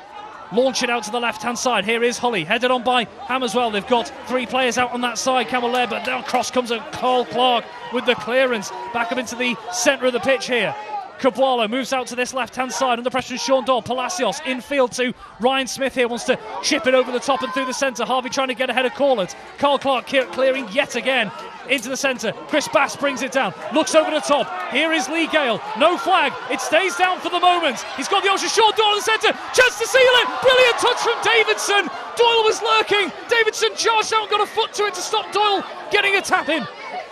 S1: launch it out to the left-hand side. Here is Hulley, headed on by Ham as well. They've got three players out on that side. Cammell Laird, but now cross comes at Carl Clark with the clearance. Back up into the centre of the pitch here. Cabwalo moves out to this left-hand side under pressure of Sean Doyle. Palacios infield to Ryan Smith here. Wants to chip it over the top and through the centre. Harvey trying to get ahead of Corlett. Carl Clark clearing yet again into the centre. Chris Bass brings it down. Looks over the top. Here is Lee Gale. No flag. It stays down for the moment. He's got the option. Sean Doyle in the centre. Chance to seal it. Brilliant touch from Davidson. Doyle was lurking. Davidson charged out and got a foot to it to stop Doyle getting a tap in.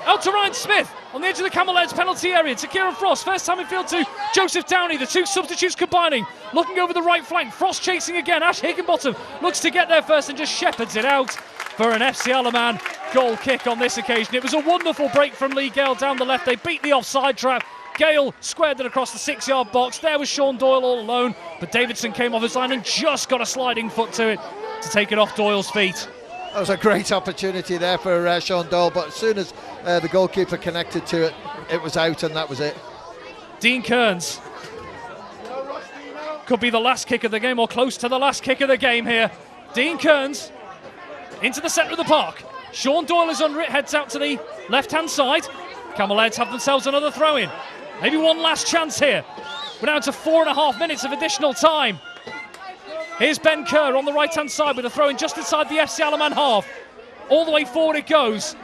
S1: Out to Ryan Smith on the edge of the Cammell Laird's penalty area to Kieran Frost. First time in field to Joseph Downey. The two substitutes combining. Looking over the right flank. Frost chasing again. Ash Higginbottom looks to get there first and just shepherds it out for an FC Alaman goal kick on this occasion. It was a wonderful break from Lee Gale down the left. They beat the offside trap. Gale squared it across the 6-yard box. There was Sean Doyle all alone, but Davidson came off his line and just got a sliding foot to it to take it off Doyle's feet.
S2: That was a great opportunity there for Sean Doyle, but as soon as the goalkeeper connected to it, it was out, and that was it.
S1: Dean Kearns. Could be the last kick of the game, or close to the last kick of the game here. Dean Kearns into the centre of the park. Sean Doyle is under it, heads out to the left-hand side. Cammell Laird's have themselves another throw-in. Maybe one last chance here. We're down to 4.5 minutes of additional time. Here's Ben Kerr on the right-hand side with a throw-in just inside the FC Alaman half. All the way forward it goes.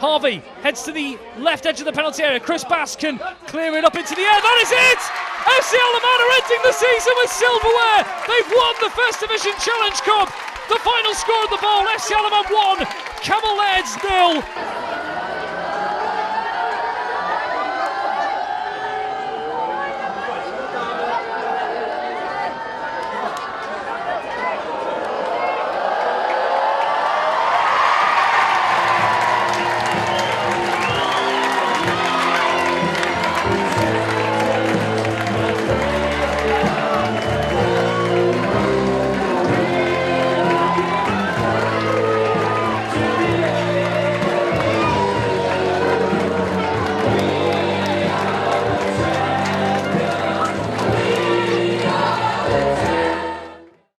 S1: Harvey heads to the left edge of the penalty area. Chris Bass can clear it up into the air. That is it! FC Alaman are ending the season with silverware. They've won the First Division Challenge Cup. The final score of the bowl, FC Alaman 1, Cammell Laird's 0.